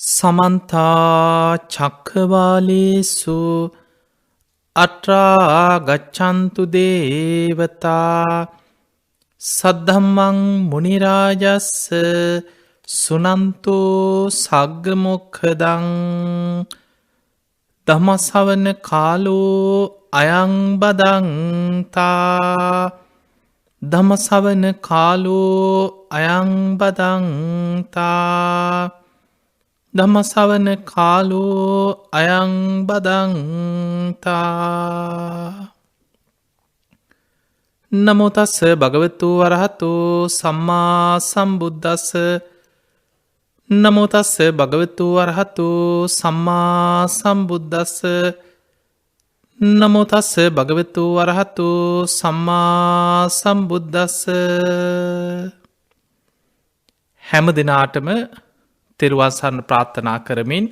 සමන්තා චක්කවාලේසු අට්‍රා ගච්ඡන්තු දේවතා සද්ධම්මං මුනිරාජස්ස සුනන්තෝ සග්ගමොක්ඛදං ධම්මස්සවන කාලෝ අයං බදන්තා ධම්මස්සවන කාලෝ අයං බදන්තා ධම්මස්සවන කාලෝ අයං බදන්තා. නමෝ තස්ස භගවතු වරහතු සම්මා සම්බුද්දස්ස. නමෝ තස්ස භගවතු වරහතු සම්මා සම්බුද්දස්ස. නමෝ තස්ස භගවතු වරහතු සම්මා සම්බුද්දස්ස. හැම දිනාටම තෙරුවන් සරණ ප්‍රාර්ථනා කරමින්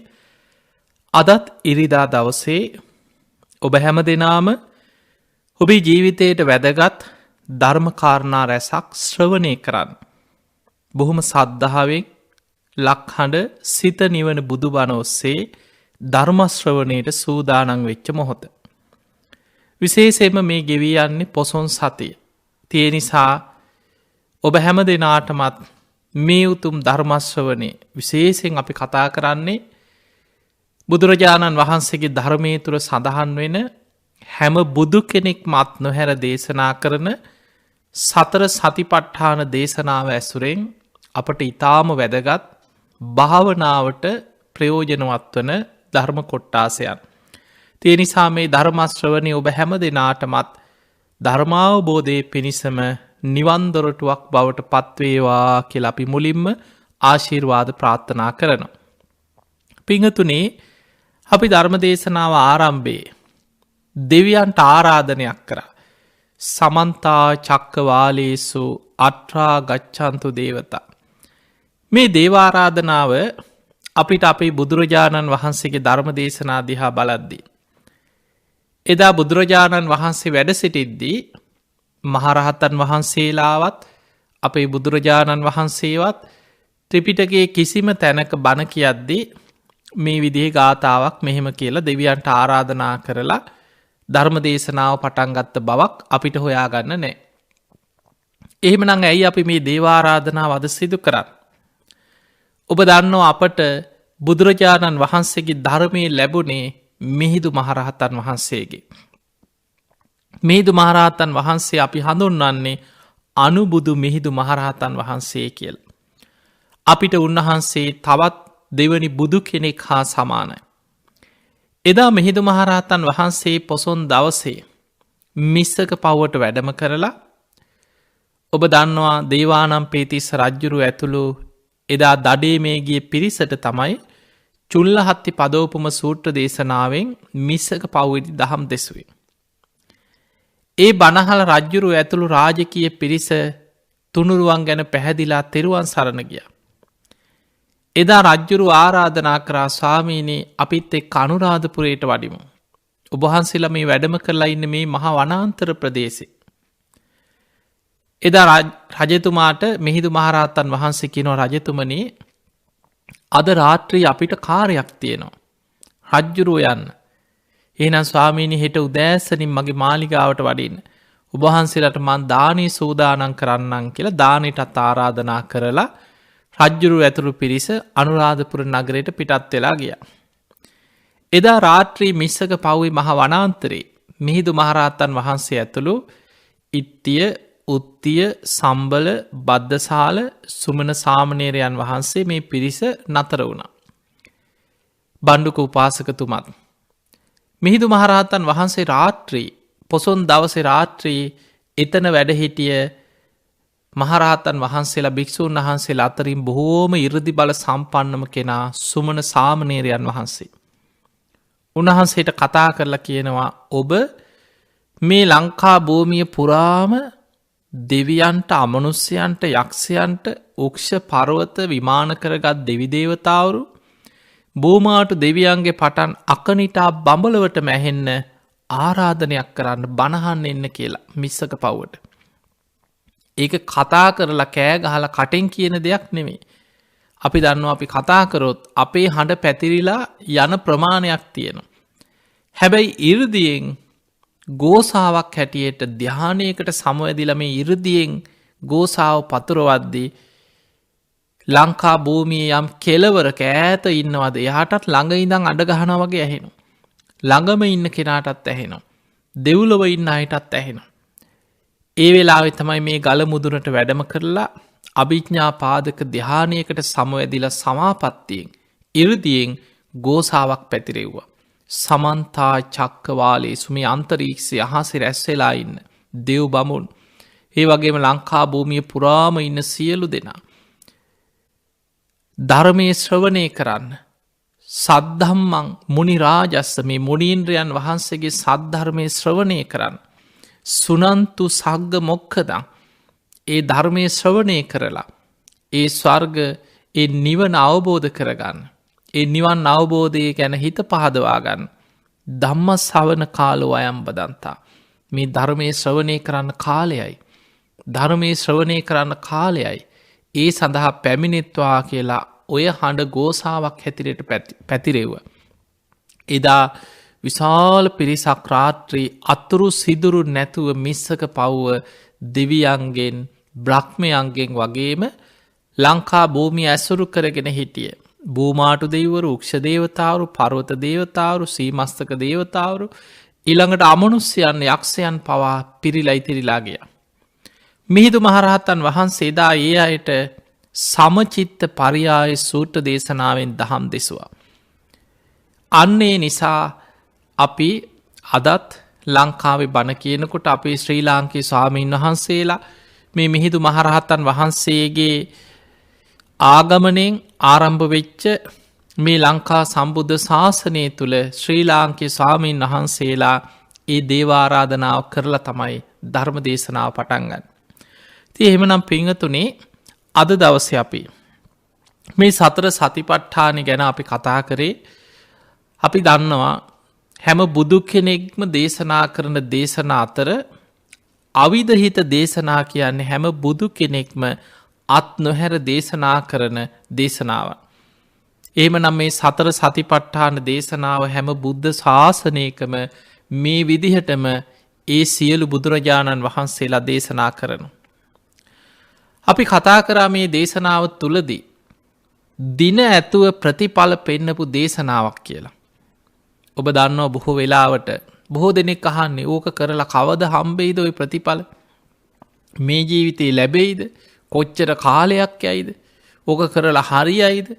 අදත් ඉරිදා දවසේ ඔබ හැම දෙනාම ඔබේ ජීවිතයට වැදගත් ධර්මකාරණා රැසක් ශ්‍රවණය කරන්න. බොහොම සද්ධාවෙන් ලක්හඬ සිත නිවන බුදු බණ ඔස්සේ ධර්මශ්‍රවණයට සූදානන් වෙච්ච මොහොත. විශේෂයෙන්ම මේ ගෙවී යන්නේ පොසොන් සතිය. තිය නිසා ඔබ හැම දෙනාටමත් මේ උතුම් ධර්මශ්‍රවනය විශේෂයෙන් අපි කතා කරන්නේ බුදුරජාණන් වහන්සේගේ ධර්මය තුළ සඳහන් වෙන හැම බුදු කෙනෙක් මත් නොහැර දේශනා කරන සතර සතිපට්ඨාන දේශනාව ඇසුරෙන් අපට ඉතාම වැදගත් භාවනාවට ප්‍රයෝජනවත් වන ධර්ම කොට්ටාසයන්. තිය නිසා මේ ධර්මශ්‍රවනය ඔබ හැම දෙනාටමත් ධර්මාවබෝධය පිණිසම නිවන්දොරටුවක් බවට පත්වේවා කියලා අපි මුලින්ම ආශිර්වාද ප්‍රාර්ථනා කරනවා. පිංහතුනේ අපි ධර්මදේශනාව ආරම්භයේ දෙවියන්ට ආරාධනයක් කරා. සමන්තා චක්කවාලේසු අට්‍රා ගච්ඡන්තු දේවතා. මේ දේවාරාධනාව අපිට අපේ බුදුරජාණන් වහන්සේගේ ධර්මදේශනා දිහා බලද්දී. එදා බුදුරජාණන් වහන්සේ වැඩ සිටිද්දී මහරහතන් වහන්සේලාවත් අපේ බුදුරජාණන් වහන්සේවත් ත්‍රිපිටකයේ කිසිම තැනක බණ කියද්දී මේ විදිහ ගාථාවක් මෙහෙම කියලා දෙවියන්ට ආරාධනා කරලා ධර්මදේශනාව පටන්ගත්ත බවක් අපිට හොයාගන්න නෑ. එහෙමනං ඇයි අපි මේ දේවාරාධනාව අද සිදු කරන්න. ඔබ දන්නෝ අපට බුදුරජාණන් වහන්සේගේ ධර්මය ලැබුණේ මිහිදු මහරහතන් වහන්සේගේ. මිහිදු මහරහතන් වහන්සේ අපි හඳුන්වන්නේ අනුබුදු මිහිදු මහරහතන් වහන්සේ කියල. අපිට උන්වහන්සේ තවත් දෙවනි බුදු කෙනෙක් හා සමානයි. එදා මිහිදු මහරහතන් වහන්සේ පොසොන් දවසේ මිස්සක පව්වට වැඩම කරලා ඔබ දන්නවා දේවානම් පේතිස්ස රජ්ජුරු ඇතුළු එදා දඩේමේගිය පිරිසට තමයි චුල්ලහත්ති පදෝපම සූට්‍ර දේශනාවෙන් මිස්සක පව්වෙදි දහම් දෙසුවේ. ඒ බණහල රජ්ජුරු ඇතුළු රාජකීය පිරිස තුනුරුවන් ගැන පැහැදිලා තෙරුවන් සරණ ගිය. එදා රජ්ජුරු ආරාධනා කරා ස්වාමීනී අපිත් එක් අනුරාධපුරයට වඩිමු. ඔබහන්සේලා මේ වැඩම කරලා ඉන්න මේ මහා වනාන්තර ප්‍රදේශේ. එදා රජතුමාට මිහිදු මහරහතන් වහන්සේ කියනවා රජතුමනී අද රාත්‍රී අපිට කාර්යයක් තියෙනවා. රජ්ජුරුව යන්න. එහෙනම් ස්වාමීනි හෙට උදෑසනින් මගේ මාලිගාවට වඩින්න. ඔබහන්සේලාට මන් දානී සූදානන් කරන්නන් කියලා දානයටත් ආරාධනා කරලා රජ්ජුරු ඇතුළු පිරිස අනුරාධපුර නගරයට පිටත් වෙලා ගිය. එදා රාත්‍රී මිස්සක පව්වේ මහ වනාන්තරේ මිහිදු මහරහතන් වහන්සේ ඇතුළු ඉත්තිය උත්තිය සම්බල බද්ධසාල සුමන සාමනේරයන් වහන්සේ මේ පිරිස නතර වුණා. බණ්ඩුක උපාසකතුමත් මිහිදු මහරහතන් වහන්සේ රාත්‍රී පොසොන් දවස රාත්‍රී එතන වැඩහිටිය මහරහතන් වහන්සේලා භික්‍ෂූන් වහන්සේලා අතරින් බොහෝම ඉරදි බල සම්පන්නම කෙනා සුමන සාමනේරයන් වහන්සේ. උන්වහන්සේට කතා කරලා කියනවා ඔබ මේ ලංකා භූමිය පුරාම දෙවියන්ට අමනුස්්‍යයන්ට යක්ෂයන්ට උක්ෂ පරවත විමාන කරගත් දෙවිදේවතාවරු බෝමාටු දෙවියන්ගේ පටන් අකනිටා බඹලවට මැහෙන්න ආරාධනයක් කරන්න බණහන්න එන්න කියලා මිස්සක පව්වට. ඒක කතා කරලා කෑ ගහලා කටෙන් කියන දෙයක් නෙමේ. අපි දන්නවා අපි කතා කරොත් අපේ හඬ පැතිරිලා යන ප්‍රමාණයක් තියෙනවා. හැබැයි ඉර්දියෙන් ගෝසාවක් හැටියට ධ්‍යානයකට සමවැදිලා මේ ඉර්දියෙන් ගෝසාව පතුරවද්දී ලංකා භූමියේ යම් කෙලවරක ඈත ඉන්නවද එයාටත් ළඟ ඉඳන් අඬ ගහනවා වගේ ඇහෙනවා. ළඟම ඉන්න කෙනාටත් ඇහෙනවා. දෙව්ලොව ඉන්න අයටත් ඇහෙනවා. ඒ වෙලාවේ තමයි මේ ගල මුදුනට වැඩම කරලා අභිඥා පාදක ධ්‍යානයකට සමවැදිලා සමාපත්තියෙන් ඉර්දියෙන් ගෝසාවක් පැතිරෙව්වා. සමන්තා චක්කවාලේසු මේ අන්තරීක්ෂය අහසේ රැස් වෙලා ඉන්න දෙව් බමුණු ඒ වගේම ලංකා භූමිය පුරාම ඉන්න සියලු දෙනා ධර්මයේ ශ්‍රවණය කරන්න සද්ධම්මං මුනි රාජස්ස මේ මුනීන්ද්‍රයන් වහන්සේගේ සද්ධර්මයේ ශ්‍රවණය කරන්න සුනන්තු සග්ග මොක්ඛදං ඒ ධර්මයේ ශ්‍රවණය කරලා ඒ ස්වර්ග ඒ නිවන අවබෝධ කරගන්න ඒ නිවන් අවබෝධය ගැන හිත පහදවා ගන්න ධම්ම ශ්‍රවණ කාලෝ අයම් බදන්තා මේ ධර්මයේ ශ්‍රවණය කරන්න කාලයයි ධර්මයේ ශ්‍රවණය කරන්න කාලයයි ඒ සඳහා පැමිණෙත්වා කියලා ඔය හඬ ගෝසාවක් හැතිරයට පැතිරෙව්ව. එදා විශාල පිරිසක් රාත්‍රී අතුරු සිදුරු නැතුව මිස්සක පව්ව දෙවියන්ගෙන් බ්‍රහ්මයන්ගෙන් වගේම ලංකා භූමිය ඇසුරු කරගෙන හිටිය. භූමාටු දෙවරු උක්ෂ දේවතාවරු පර්වත දේවතාවරු සීමස්තක දේවතාවරු ඊළඟට අමනුස්්‍යයන් යක්ෂයන් පවා පිරිලා ඉතිරිලා ගියා. මිහිඳු මහරහතන් වහන්සේ එදා ඒ අයට සමචිත්ත පරියාය සූත්‍ර දේශනාවෙන් දහම් දෙසුවා. අන්නේ නිසා අපි අදත් ලංකාවේ බණ කියනකොට අපේ ශ්‍රී ලාංකේය ස්වාමීන් වහන්සේලා මේ මිහිඳු මහරහතන් වහන්සේගේ ආගමනයෙන් ආරම්භ වෙච්ච මේ ලංකා සම්බුද්ධ ශාසනය තුළ ශ්‍රී ලාංකේය ස්වාමීන් වහන්සේලා ඒ දේවාරාධනාව කරලා තමයි ධර්ම දේශනාව පටන් ගන්න. ඉතින් එහෙමනම් පින්වතුනි අද දවසේ අපි මේ සතර සතිපට්ඨාන ගැන අපි කතා කරේ. අපි දන්නවා හැම බුදු කෙනෙක්ම දේශනා කරන දේශනා අතර අවිධහිත දේශනා කියන්නේ හැම බුදු කෙනෙක්ම අත් නොහැර දේශනා කරන දේශනාවක්. එහෙමනම් මේ සතර සතිපට්ඨාන දේශනාව හැම බුද්ධ ශාසනයකම මේ විදිහටම ඒ සියලු බුදුරජාණන් වහන්සේලා දේශනා කරනවා. අපි කතා කරා මේ දේශනාව තුලදී දින ඇතුව ප්‍රතිඵල පෙන්නපු දේශනාවක් කියලා. ඔබ දන්නවා බොහෝ වෙලාවට බොහෝ දෙනෙක් අහන්නේ ඕක කරලා කවද හම්බෙයිද ওই ප්‍රතිඵල? මේ ජීවිතේ ලැබෙයිද? කොච්චර කාලයක් යයිද? ඕක කරලා හරියයිද?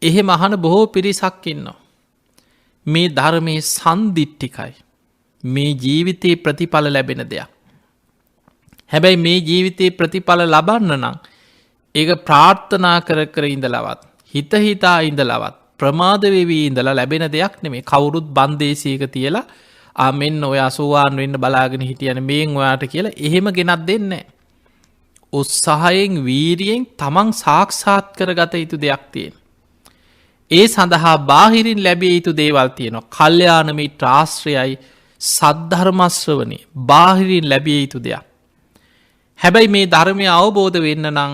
එහෙම අහන බොහෝ පිරිසක් ඉන්නවා. මේ ධර්මයේ සන්දිට්ඨිකයි. මේ ජීවිතේ ප්‍රතිඵල ලැබෙන දෙයක්. හැබැයි මේ ජීවිතේ ප්‍රතිඵල ලබන්න නම් ඒක ප්‍රාර්ථනා කර කර ඉඳලවත් හිත හිතා ඉඳලවත් ප්‍රමාද වෙවි ඉඳලා ලැබෙන දෙයක් නෙමෙයි. කවුරුත් බන්දේසියක තියලා මෙන්න ඔයා සෝවාන් වෙන්න බලාගෙන හිටියන මේන් ඔයාට කියලා එහෙම ගෙනත් දෙන්නේ නැහැ. උත්සාහයෙන් වීරියෙන් තමන් සාක්ෂාත් කරගත යුතු දෙයක් තියෙනවා. ඒ සඳහා බාහිරින් ලැබිය යුතු දේවල් තියෙනවා. කල්යාණ මිත්‍ර ආශ්‍රයයි සද්ධර්ම ශ්‍රවණේ බාහිරින් ලැබිය යුතු දෙයක්. හැබැයි මේ ධර්මය අවබෝධ වෙන්න නම්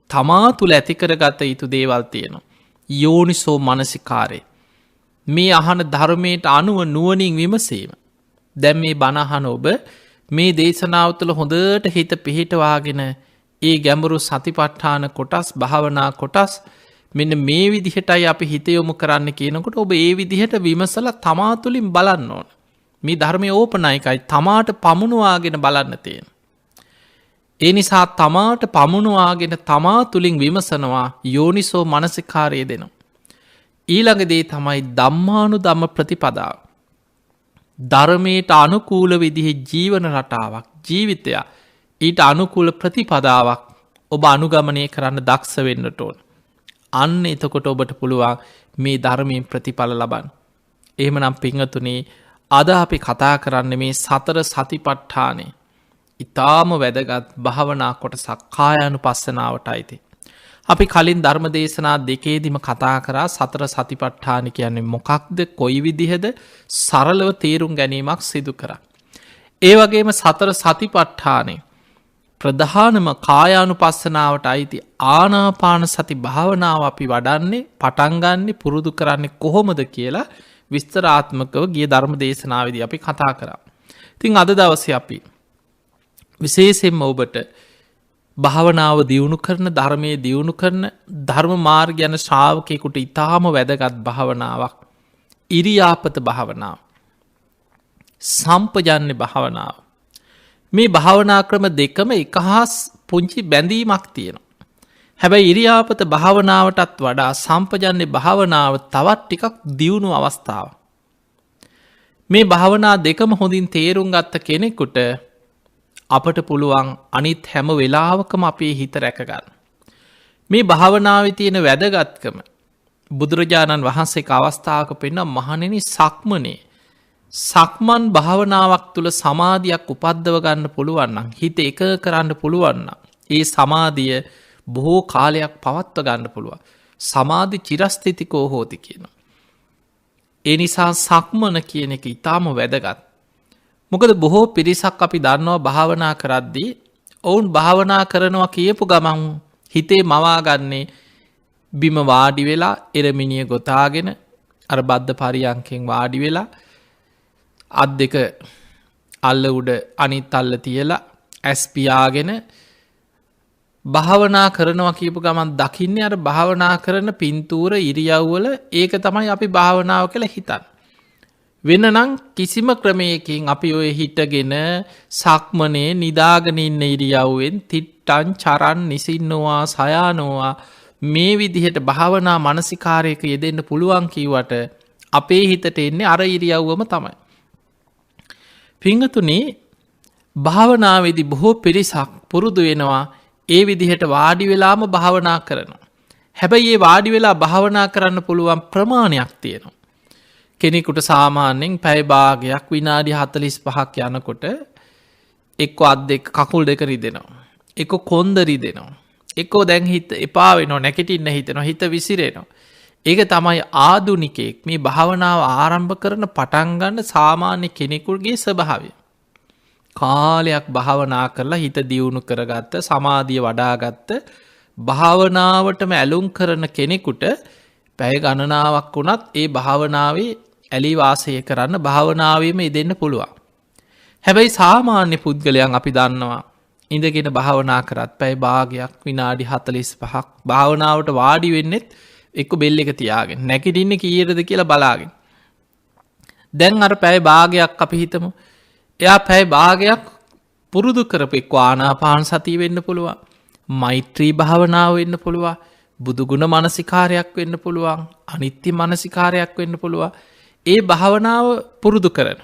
තමා තුළ ඇති කරගත යුතු දේවල් තියෙනවා. යෝනිසෝ මනසිකාරය. මේ අහන ධර්මයට අනුව නුවණින් විමසීම. දැන් මේ බණ අහන ඔබ මේ දේශනාව තුළ හොඳට හිත පිහිටවාගෙන ඒ ගැඹුරු සතිපට්ඨාන කොටස් භාවනා කොටස් මෙන්න මේ විදිහටයි අපි හිත යොමු කරන්න කියනකොට ඔබ ඒ විදිහට විමසලා තමා තුළින් බලන්න ඕන. මේ ධර්මයේ ඕපනයිකයි තමාට පමුණුවාගෙන බලන්න තියෙන. ඒ නිසා තමාට පමුණුවාගෙන තමා තුළින් විමසනවා යෝනිසෝ මනසිකාරය දෙනවා. ඊළඟ දේ තමයි ධම්මානුධම්ම ප්‍රතිපදාව. ධර්මයට අනුකූල විදිහේ ජීවන රටාවක් ජීවිතයක් ඊට අනුකූල ප්‍රතිපදාවක් ඔබ අනුගමනය කරන්න දක්ෂ වෙන්නට ඕන. අන්න එතකොට ඔබට පුළුවන් මේ ධර්මයෙන් ප්‍රතිඵල ලබන්න. එහෙමනම් පින්වතුනි අද අපි කතා කරන්න මේ සතර සතිපට්ඨානය ඉතාම වැදගත් භාවනා කොටසක් කායානුපස්සනාවට අයිති. අපි කලින් ධර්ම දේශනා දෙකේදීම කතා කරා සතර සතිපට්ඨාන කියන්නේ මොකක්ද කොයි විදිහද සරලව තේරුම් ගැනීමක් සිදු කරා. ඒ වගේම සතර සතිපට්ඨානය ප්‍රධානම කායානුපස්සනාවට අයිති ආනාපාන සති භාවනාව අපි වඩන්නේ පටන්ගන්නේ පුරුදු කරන්නේ කොහොමද කියලා විස්තරාත්මකව ගිය ධර්ම දේශනාවේදී අපි කතා කරා. ඉතින් අද දවසේ අපි විශේෂයෙන්ම ඔබට භාවනාව දියුණු කරන ධර්මයේ දියුණු කරන ධර්ම මාර්ග යන ශ්‍රාවකයෙකුට ඉතාම වැදගත් භාවනාවක් ඉරියාපත භාවනාව. සම්පජන්‍ය භාවනාව. මේ භාවනා ක්‍රම දෙකම එකහස් පුංචි බැඳීමක් තියෙනවා. හැබැයි ඉරියාපත භාවනාවටත් වඩා සම්පජන්‍ය භාවනාව තවත් ටිකක් දියුණු අවස්ථාව. මේ භාවනා දෙකම හොඳින් තේරුම් ගත්ත කෙනෙකුට අපට පුළුවන් අනිත් හැම වෙලාවකම අපේ හිත රැකගන්න. මේ භාවනාවේ තියෙන වැදගත්කම බුදුරජාණන් වහන්සේ අවස්ථාවක පෙන්වන මහණෙනි සක්මනේ සක්මන් භාවනාවක් තුළ සමාධියක් උපද්දව ගන්න පුළුවන් නම් හිත එක කරන්න පුළුවන් නම් ඒ සමාධිය බොහෝ කාලයක් පවත්ව ගන්න පුළුවන්. සමාධි චිරස්ථිතිකෝ හෝති කියනවා. ඒ නිසා සක්මන කියන එක ඊටාම වැදගත්. මොකද බොහෝ පිරිසක් අපි දන්නවා භාවනා කරද්දී ඔවුන් භාවනා කරනවා කියපු ගමන් හිතේ මවාගන්නේ බිම වාඩි වෙලා එරමිනිය ගොතාගෙන අර බද්ධ පරියන්කෙන් වාඩි වෙලා අත් දෙක අල්ල උඩ අනිත් අල්ල තියලා ඇස් පියාගෙන භාවනා කරනවා කියපු ගමන් දකින්නේ අර භාවනා කරන පින්තූර ඉරියව්වල ඒක තමයි අපි භාවනාව කියලා හිතන්නේ. වෙන නම් කිසිම ක්‍රමයකින් අපි ඔය හිටගෙන සක්මනේ නිදාගෙන ඉන්න ඉරියව්වෙන් තිට්ටන් චරන් නිසින්නවා සයානවා මේ විදිහට භාවනා මානසිකාරයක යෙදෙන්න පුළුවන් කිව්වට අපේ හිතට එන්නේ අර ඉරියව්වම තමයි. පිංගතුනි භාවනාවේදී බොහෝ පිරිසක් පුරුදු වෙනවා ඒ විදිහට වාඩි වෙලාම භාවනා කරනවා. හැබැයි ඒ වාඩි වෙලා භාවනා කරන්න පුළුවන් ප්‍රමාණයක් තියෙනවා. කෙනෙකුට සාමාන්‍යයෙන් පැය භාගයක් විනාඩි 45ක් යනකොට එක්ක අත් දෙක කකුල් දෙක රිදෙනවා. එක්ක කොන්ද රිදෙනවා. එක්ක දැන් හිත එපා වෙනවා නැගිටින්න හිතෙනවා හිත විසිරෙනවා. ඒක තමයි ආධුනිකයෙක් මේ භාවනාව ආරම්භ කරන පටන් ගන්න සාමාන්‍ය කෙනෙකුගේ ස්වභාවය. කාලයක් භාවනා කරලා හිත දියුණු කරගත්ත සමාධිය වඩාගත්ත භාවනාවටම ඇලුම් කරන කෙනෙකුට පැය ගණනාවක් වුණත් ඒ භාවනාවේ ඇලි වාසය කරන්න භාවනාවේම යෙදෙන්න පුළුවන්. හැබැයි සාමාන්‍ය පුද්ගලයන් අපි දන්නවා ඉඳගෙන භාවනා කරත් පැය භාගයක් විනාඩි 45ක් භාවනාවට වාඩි වෙන්නෙත් එක්ක බෙල් එක තියාගෙන නැගිටින්නේ කීයටද කියලා බලාගෙන. දැන් අර පැය භාගයක් අපි හිතමු. එයා පැය භාගයක් පුරුදු කරපු එක්ක ආනාපාන සතිය වෙන්න පුළුවන්. මෛත්‍රී භාවනාව වෙන්න පුළුවන්. බුදුගුණ මානසිකාරයක් වෙන්න පුළුවන්. අනිත්‍ය මානසිකාරයක් වෙන්න පුළුවන්. ඒ භාවනාව පුරුදු කරන.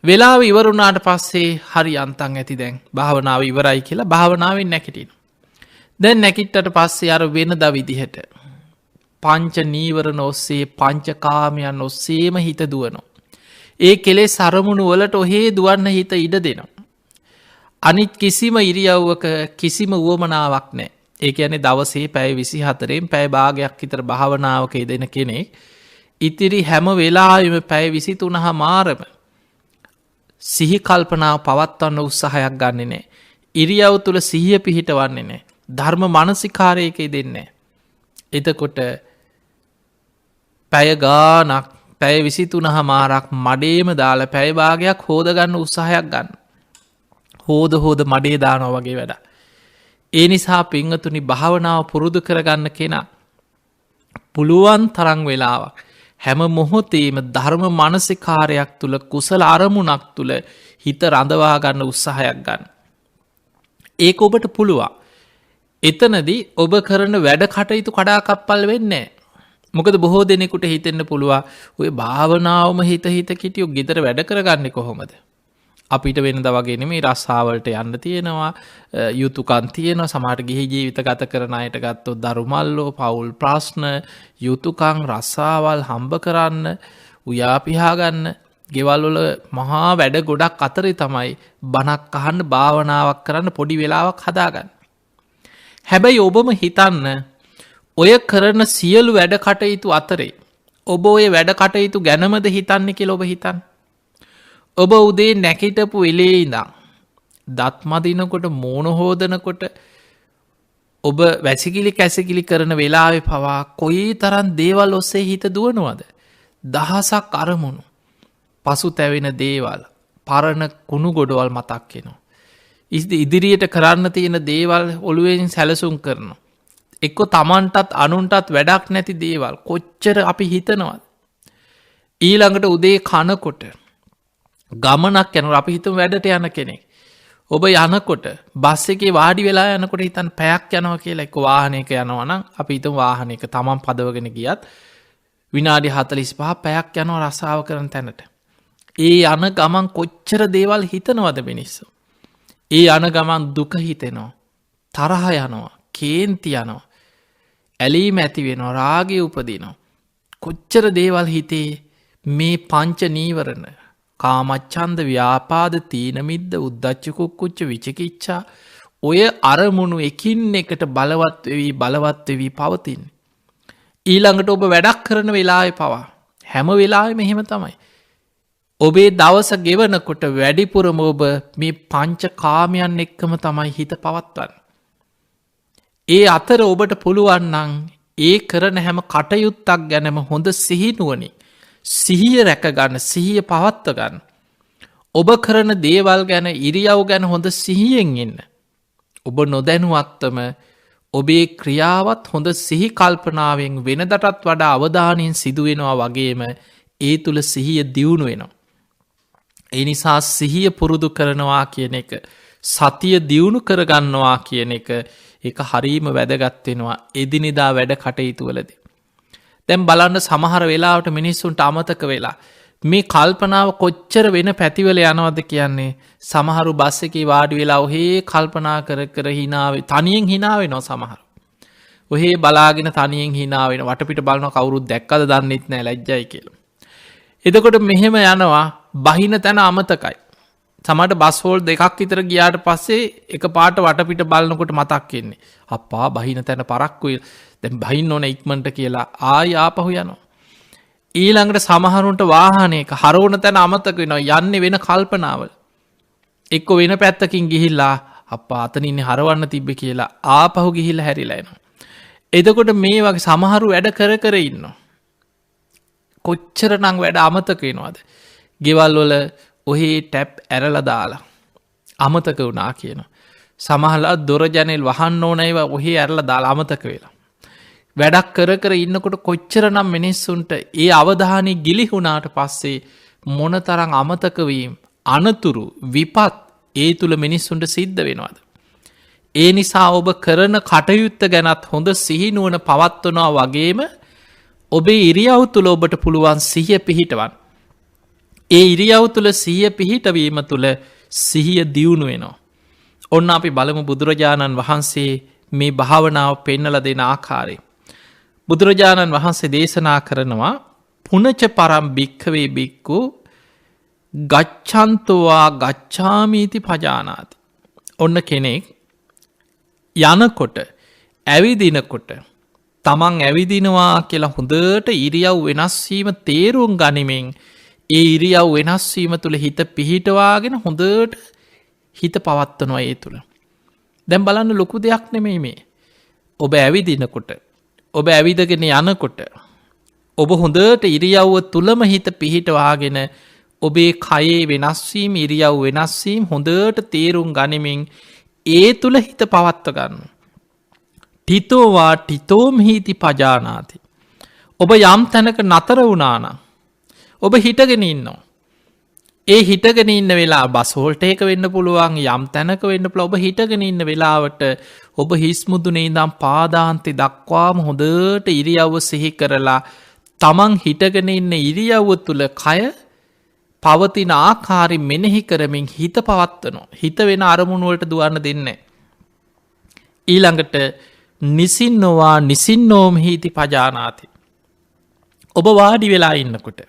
වෙලාව ඉවර වුණාට පස්සේ හරි අන්තම් ඇති දැන් භාවනාව ඉවරයි කියලා භාවනාවෙන් නැගිටිනවා. දැන් නැගිට්ටට පස්සේ අර වෙනදා විදිහට පංච නීවරණ ඔස්සේ පංචකාමයන් ඔස්සේම හිත දුවනවා. ඒ කෙලෙස් අරමුණු වලට ඔහේ දුවන්න හිත ඉඩ දෙනවා. අනිත් කිසිම ඉරියව්වක කිසිම උවමනාවක් නැහැ. ඒ කියන්නේ දවසේ පැය 24න් පැය භාගයක් විතර භාවනාවක යෙදෙන කෙනෙක් ඉතිරි හැම වෙලාවෙම පැය 23මාරම සිහි කල්පනාව පවත්වන්න උත්සාහයක් ගන්නෙ නැහැ. ඉරියව් තුල සිහිය පිහිටවන්නේ නැහැ. ධර්ම මානසිකාරයක යෙදෙන්නේ නැහැ. එතකොට පැය ගානක් පැය 23මාරක් මඩේම දාලා පැය භාගයක් හොද ගන්න උත්සාහයක් ගන්න. හොද මඩේ දානවා වගේ වැඩ. ඒ නිසා පින්වතුනි භාවනාව පුරුදු කරගන්න කෙනා පුළුවන් තරම් වෙලාවක් හැම මොහොතේම ධර්ම මානසිකාරයක් තුල කුසල අරමුණක් තුල හිත රඳවා ගන්න උත්සාහයක් ගන්න. ඒක ඔබට පුළුවන්. එතනදී ඔබ කරන වැඩ කටයුතු කඩාකප්පල් වෙන්නේ නැහැ. මොකද බොහෝ දෙනෙකුට හිතෙන්න පුළුවන් ඔය භාවනාවම හිත කිටියෝ ගෙදර වැඩ කරගන්නේ කොහොමද? අපිට වෙනදා වගේ නෙමෙයි රස්සාවලට යන්න තියෙනවා, යුතුයකම් තියෙනවා. සමහර ගිහි ජීවිත ගත කරන අයට ගත්තොත් දරුමල්ලෝ, පවුල් ප්‍රශ්න, යුතුයකම්, රස්සාවල් හම්බ කරන්න, උයා පිහා ගන්න, ගෙවල් වල මහා වැඩ ගොඩක් අතරේ තමයි බණක් අහන්න, භාවනාවක් කරන්න පොඩි වෙලාවක් හදාගන්න. හැබැයි ඔබම හිතන්න ඔය කරන සියලු වැඩ කටයුතු අතරේ ඔබ ඔය වැඩ කටයුතු ගැනමද හිතන්නේ කියලා ඔබ හිතන්න. ඔබ උදේ නැගිටපු වෙලේ ඉඳන් දත්මදිනකොට මෝනහෝදනකොට ඔබ වැසිකිලි කැසකිලි කරන වෙලාවෙ පවා කොයි තරන් දේවල් ඔස්සේ හිත දුවනවද. දහසක් අරමුණු පසු තැවෙන දේවල් පරණ කුණු ගොඩවල් මතක්කෙනවා. ඉදිරියට කරන්න තියෙන දේවල් ඔළුවෙන් සැලසුම් කරනවා. එක්කො තමන්ටත් අනුන්ටත් වැඩක් නැති දේවල් කොච්චර අපි හිතනවද. ඊළඟට උදේ කනකොට ගමනක් යනු අපි හිතම වැඩට යන කෙනෙක්. ඔබ යනකොට බස් එකේ වාඩි වෙලා යනකොට හිතන් පැයක් යනවා කියලා එක්ක වාහනයක යනවනම් අපි හිතමු වාහනයක තමන් පදවගෙන ගියත් විනාඩි 45 පැයක් යනවා රස්සාව කරන තැනට. ඒ යන ගමන් කොච්චර දේවල් හිතනවද මිනිස්සු. ඒ යන ගමන් දුක හිතෙනවා. තරහ යනවා. කේන්ති යනවා. ඇලීම ඇති වෙනවා. රාගය උපදිනවා. කොච්චර දේවල් හිතේ මේ පංච නීවරණ කාමච්ඡන්ද ව්‍යාපාද තීන මිද්ද උද්ධච්ච කුක්කුච්ච විචිකිච්ඡා ඔය අරමුණු එකින් එකට බලවත් වෙවි පවතින. ඊළඟට ඔබ වැඩක් කරන වෙලාවේ පවා හැම වෙලාවෙම එහෙම තමයි. ඔබේ දවස ගෙවනකොට වැඩිපුරම ඔබ මේ පංච කාමයන් එක්කම තමයි හිත පවත්වන්න. ඒ අතර ඔබට පුළුවන් නම් ඒ කරන හැම කටයුත්තක් ගැනම හොඳ සිහිනුවණින් සිහිය රැකගන්න සිහිය පවත්ව ගන්න. ඔබ කරන දේවල් ගැන ඉරියව් ගැන හොඳ සිහියෙන් ඉන්න. ඔබ නොදැනුවත්තම ඔබේ ක්‍රියාවත් හොඳ සිහි කල්පනාවෙන් වෙනදටත් වඩා අවධානයෙන් සිදුවෙනවා වගේම ඒ තුළ සිහිය දියුණු වෙනවා. ඒ නිසා සිහිය පුරුදු කරනවා කියන එක සතිය දියුණු කරගන්නවා කියන එක හරීම වැදගත්වෙනවා එදිනෙදා වැඩ කටයුතුවලදී. දැන් බලන්න සමහර වෙලාවට මිනිස්සුන්ට අමතක වෙලා මේ කල්පනාව කොච්චර වෙන පැතිවල යනවද කියන්නේ සමහරු බස් එකේ වාඩි වෙලා ඔහේ කල්පනා කර හිනාවේ තනියෙන් හිනාවෙනවා සමහරු. ඔහේ බලාගෙන තනියෙන් හිනාවෙන වටපිට බලන කවුරුත් දැක්කද දන්නෙත් නෑ ලැජ්ජයි කියලා. එතකොට මෙහෙම යනවා බහින තැන අමතකයි. සමහරට බස් හෝල් දෙකක් විතර ගියාට පස්සේ එකපාරට වටපිට බලනකොට මතක් වෙන්නේ. අප්පා බහින තැන පරක්කුයි. දැන් බහින්න ඕන ඉක්මනට කියලා ආයි ආපහු යනවා. ඊළඟට සමහරුන්ට වාහනයක හරවන තැන අමතක වෙනවා යන්නේ වෙන කල්පනාවල. එක්ක වෙන පැත්තකින් ගිහිල්ලා අප්පා අතන ඉන්නේ හරවන්න තිබ්බේ කියලා ආපහු ගිහිල්ලා හැරිලා එනවා. එතකොට මේ වගේ සමහරු වැඩ කර ඉන්නවා. කොච්චරනම් වැඩ අමතක වෙනවද? ගෙවල් වල ඔහේ ටැප් ඇරලා දාලා අමතක වුණා කියනවා. සමහරලා දොර ජනෙල් වහන්න ඕන ඒවා ඔහේ ඇරලා දාලා අමතක වෙලා. වැඩක් කර ඉන්නකොට කොච්චරනම් මිනිස්සුන්ට ඒ අවධානය ගිලිහුණාට පස්සේ මොනතරම් අමතක වීම අනතුරු විපත් ඒ තුල මිනිස්සුන්ට සිද්ධ වෙනවද? ඒ නිසා ඔබ කරන කටයුත්ත ගැනත් හොඳ සිහිනුවණ පවත්වනවා වගේම ඔබේ ඉරියව් තුල ඔබට පුළුවන් සිහිය පිහිටවන්න. ඒ ඉරියව් තුල සිහිය පිහිටවීම තුල සිහිය දියුණු වෙනවා. ඔන්න අපි බලමු බුදුරජාණන් වහන්සේ මේ භාවනාව පෙන්නලා දෙන ආකාරය. බුදුරජාණන් වහන්සේ දේශනා කරනවා පුනච පරම් භික්ඛවේ භික්ඛු ගච්ඡන්තෝවා ගච්ඡාමීති පජානාති. ඔන්න කෙනෙක් යනකොට ඇවිදිනකොට තමන් ඇවිදිනවා කියලා හොඳට ඉරියව් වෙනස් වීම තේරුම් ගනිමින් ඒ ඉරියව් වෙනස් වීම තුල හිත පිහිටවාගෙන හොඳට හිත පවත්වනවා ඒ තුල. දැන් බලන්න ලොකු දෙයක් නෙමෙයි මේ. ඔබ ඇවිදිනකොට ඔබ ඇවිදගෙන යනකොට ඔබ හොඳට ඉරියව්ව තුලම හිත පිහිටවාගෙන ඔබේ කයේ වෙනස් වීම ඉරියව් වෙනස් වීම හොඳට තේරුම් ගනිමින් ඒ තුල හිත පවත්ව ගන්න. තිතෝවා තිතෝම් හීති පජානාති. ඔබ යම් තැනක නතර වුණා නම් ඔබ හිටගෙන ඉන්නවා. ඒ හිටගෙන ඉන්න වෙලාව බස් හෝල්ට් එකක වෙන්න පුළුවන් යම් තැනක වෙන්න පුළුවන්. ඔබ හිටගෙන ඉන්න වෙලාවට ඔබ හිස් මුදුනේ ඉඳන් පාදාන්තේ දක්වාම හොඳට ඉරියව්ව සිහි කරලා තමන් හිටගෙන ඉන්න ඉරියව්ව තුල කය පවතින ආකාරي මෙනෙහි කරමින් හිත පවත්වනවා. හිත වෙන අරමුණු වලට දුවන්න දෙන්නේ නැහැ. ඊළඟට නිසින්නෝවා නිසින්නෝම් හීති පජානාති. ඔබ වාඩි වෙලා ඉන්නකොට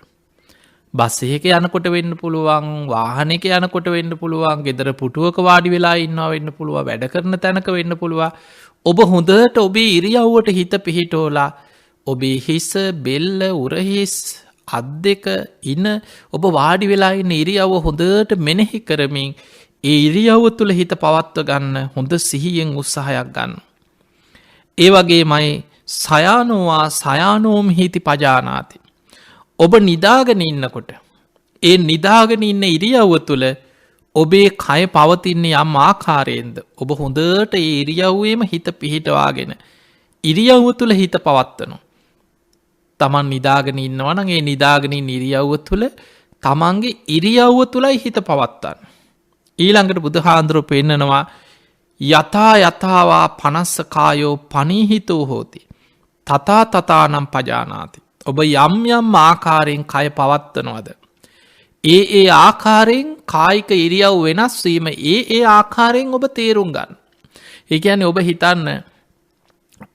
බස් එකක යනකොට වෙන්න පුළුවන් වාහනයක යනකොට වෙන්න පුළුවන් ගෙදර පුටුවක වාඩි වෙලා ඉන්නවා වෙන්න පුළුවන් වැඩ කරන තැනක වෙන්න පුළුවන්. ඔබ හොඳට ඔබේ ඉරියව්වට හිත පිහිටෝලා ඔබේ හිස බෙල්ල උරහිස් අත් දෙක ඉන ඔබ වාඩි වෙලා ඉන්න ඉරියව්ව හොඳට මෙනෙහි කරමින් ඒ ඉරියව්ව තුළ හිත පවත්ව ගන්න හොඳ සිහියෙන් උත්සාහයක් ගන්න. ඒ වගේ මයි සයානෝවා සයානෝම් හිති පජානාති. ඔබ නිදාගෙන ඉන්නකොට ඒ නිදාගෙන ඉන්න ඉරියව්ව තුළ ඔබේ කය පවතින්නේ යම් ආකාරයෙන්ද ඔබ හොඳට ඒ ඉරියව්වේම හිත පිහිටවාගෙන ඉරියව්ව තුළ හිත පවත්වනවා. තමන් නිදාගෙන ඉන්නවනම් ඒ නිදාගෙන ඉරියව්ව තුළ තමන්ගේ ඉරියව්ව තුළයි හිත පවත්වන්න. ඊළඟට බුදුහාඳුරුවෝ පෙන්නනවා යථා යථාවා පනස්ස කායෝ පනීහිතෝ හෝති. තථා තථානම් පජානාති. ඔබ යම් යම් ආකාරයෙන් කය පවත්වනවද? ඒ ආකාරයෙන් කායික ඉරියව් වෙනස් වීම ඒ ආකාරයෙන් ඔබ තේරුම් ගන්න. ඒ කියන්නේ ඔබ හිතන්න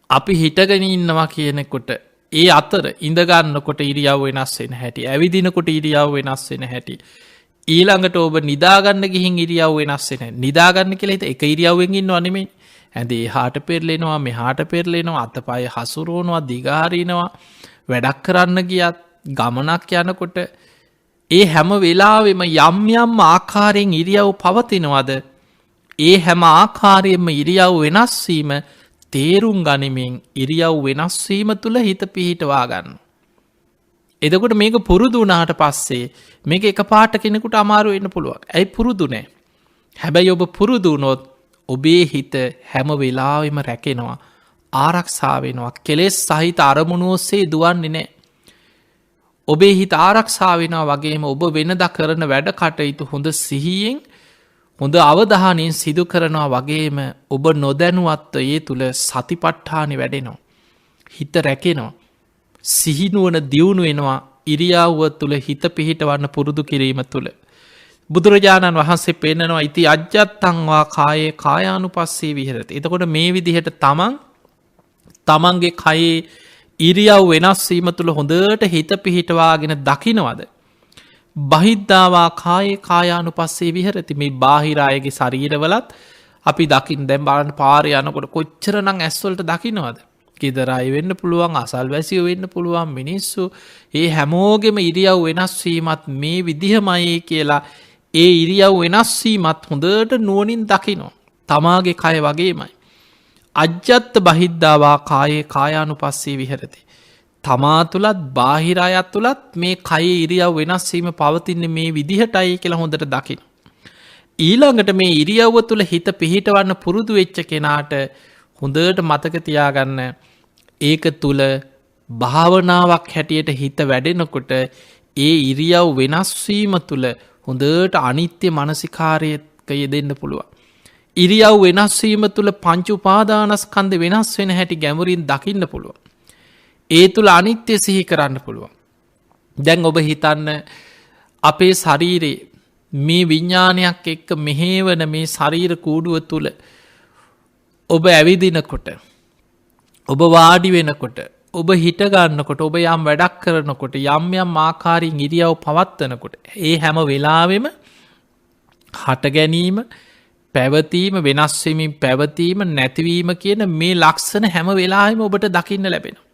අපි හිටගෙන ඉන්නවා කියනකොට ඒ අතර ඉඳගන්නකොට ඉරියව් වෙනස් වෙන හැටි, ඇවිදිනකොට ඉරියව් වෙනස් වෙන හැටි. ඊළඟට ඔබ නිදාගන්න ගිහින් ඉරියව් වෙනස් වෙන. නිදාගන්න කියලා හිත එක ඉරියව්වෙන් ඉන්නව නෙමෙයි. ඇඳේ එහාට පෙරලෙනවා, මෙහාට පෙරලෙනවා, අතපය හසුරුවනවා, දිගහරිනවා, වැඩක් කරන්න ගියත් ගමනක් යනකොට ඒ හැම වෙලාවෙම යම් යම් ආකාරයෙන් ඉරියව් පවතිනවද? ඒ හැම ආකාරයෙන්ම ඉරියව් වෙනස් වීම තේරුම් ගනිමින් ඉරියව් වෙනස් වීම තුළ හිත පිහිටවා ගන්න. එතකොට මේක පුරුදු වුණාට පස්සේ මේක එකපාරට කෙනෙකුට අමාරු වෙන්න පුළුවන්. ඇයි පුරුදු නැහැ. හැබැයි ඔබ පුරුදු වුණොත් ඔබේ හිත හැම වෙලාවෙම රැකෙනවා, ආරක්ෂා වෙනවා. කෙලෙස් සහිත අරමුණු ඔස්සේ දුවන්නේ නැහැ. ඔබේ හිත ආරක්ෂා වෙනවා වගේම ඔබ වෙනදා කරන වැඩ කටයුතු හොඳ සිහියෙන් හොඳ අවධානයෙන් සිදු කරනවා වගේම ඔබ නොදැනුවත්ව ඒ තුළ සතිපට්ඨානෙ වැඩෙනවා. හිත රැකෙනවා. සිහිනුවන දියුණු වෙනවා ඉරියව්ව තුළ හිත පිහිටවන්න පුරුදු කිරීම තුළ. බුදුරජාණන් වහන්සේ පෙන්නනවා ඉති අජ්ජත්තංවා කායේ කායානුපස්සී විහෙරති. එතකොට මේ විදිහට තමන්ගේ කයේ ඉරියව් වෙනස් වීම තුළ හොඳට හිත පිහිටවාගෙන දකිනවද? බහිද්ධාවා කායේ කායානුපස්සී විහෙරති. මේ බාහිර අයගේ ශරීරවලත් අපි දකින්න දැන් බලන්න පාරේ යනකොට කොච්චරනම් ඇස්වලට දකින්නවද? ගෙදර අය වෙන්න පුළුවන්, අසල්වැසියෝ වෙන්න පුළුවන්, මිනිස්සු ඒ හැමෝගෙම ඉරියව් වෙනස් වීමත් මේ විදිහමයි කියලා ඒ ඉරියව් වෙනස් වීමත් හොඳට නුවණින් දකිනවා. තමාගේ කය වගේමයි. අජ්ජත්ත බහිද්ධාවා කායේ කායානුපස්සී විහෙරති. තමා තුළත් බාහිර අයත් තුළත් මේ කයේ ඉරියව් වෙනස් වීම පවතින්නේ මේ විදිහටයි කියලා හොඳට දකින්න. ඊළඟට මේ ඉරියව්ව තුළ හිත පිහිටවන්න පුරුදු වෙච්ච කෙනාට හොඳට මතක තියාගන්න ඒක තුළ භාවනාවක් හැටියට හිත වැඩෙනකොට ඒ ඉරියව් වෙනස් වීම තුළ හොඳට අනිත්‍ය මනසිකාරයක යෙදෙන්න පුළුවන්. ඉරියව් වෙනස් වීම තුළ පංච උපාදානස්කන්ධ වෙනස් වෙන හැටි ගැඹුරින් දකින්න පුළුවන්. ඒ තුළ අනිත්‍ය සිහි කරන්න පුළුවන්. දැන් ඔබ හිතන්න අපේ ශරීරයේ මේ විඤ්ඤාණයක් එක්ක මෙහෙවන මේ ශරීර කූඩුව තුළ ඔබ ඇවිදිනකොට, ඔබ වාඩි වෙනකොට, ඔබ හිට ගන්නකොට, ඔබ යම් වැඩක් කරනකොට, යම් යම් ආකාරයෙන් ඉරියව් පවත්වනකොට ඒ හැම වෙලාවෙම හට ගැනීම, පැවතීම, වෙනස් වෙමින් පැවතීම, නැතිවීම කියන මේ ලක්ෂණ හැම වෙලාවෙම ඔබට දකින්න ලැබෙනවා.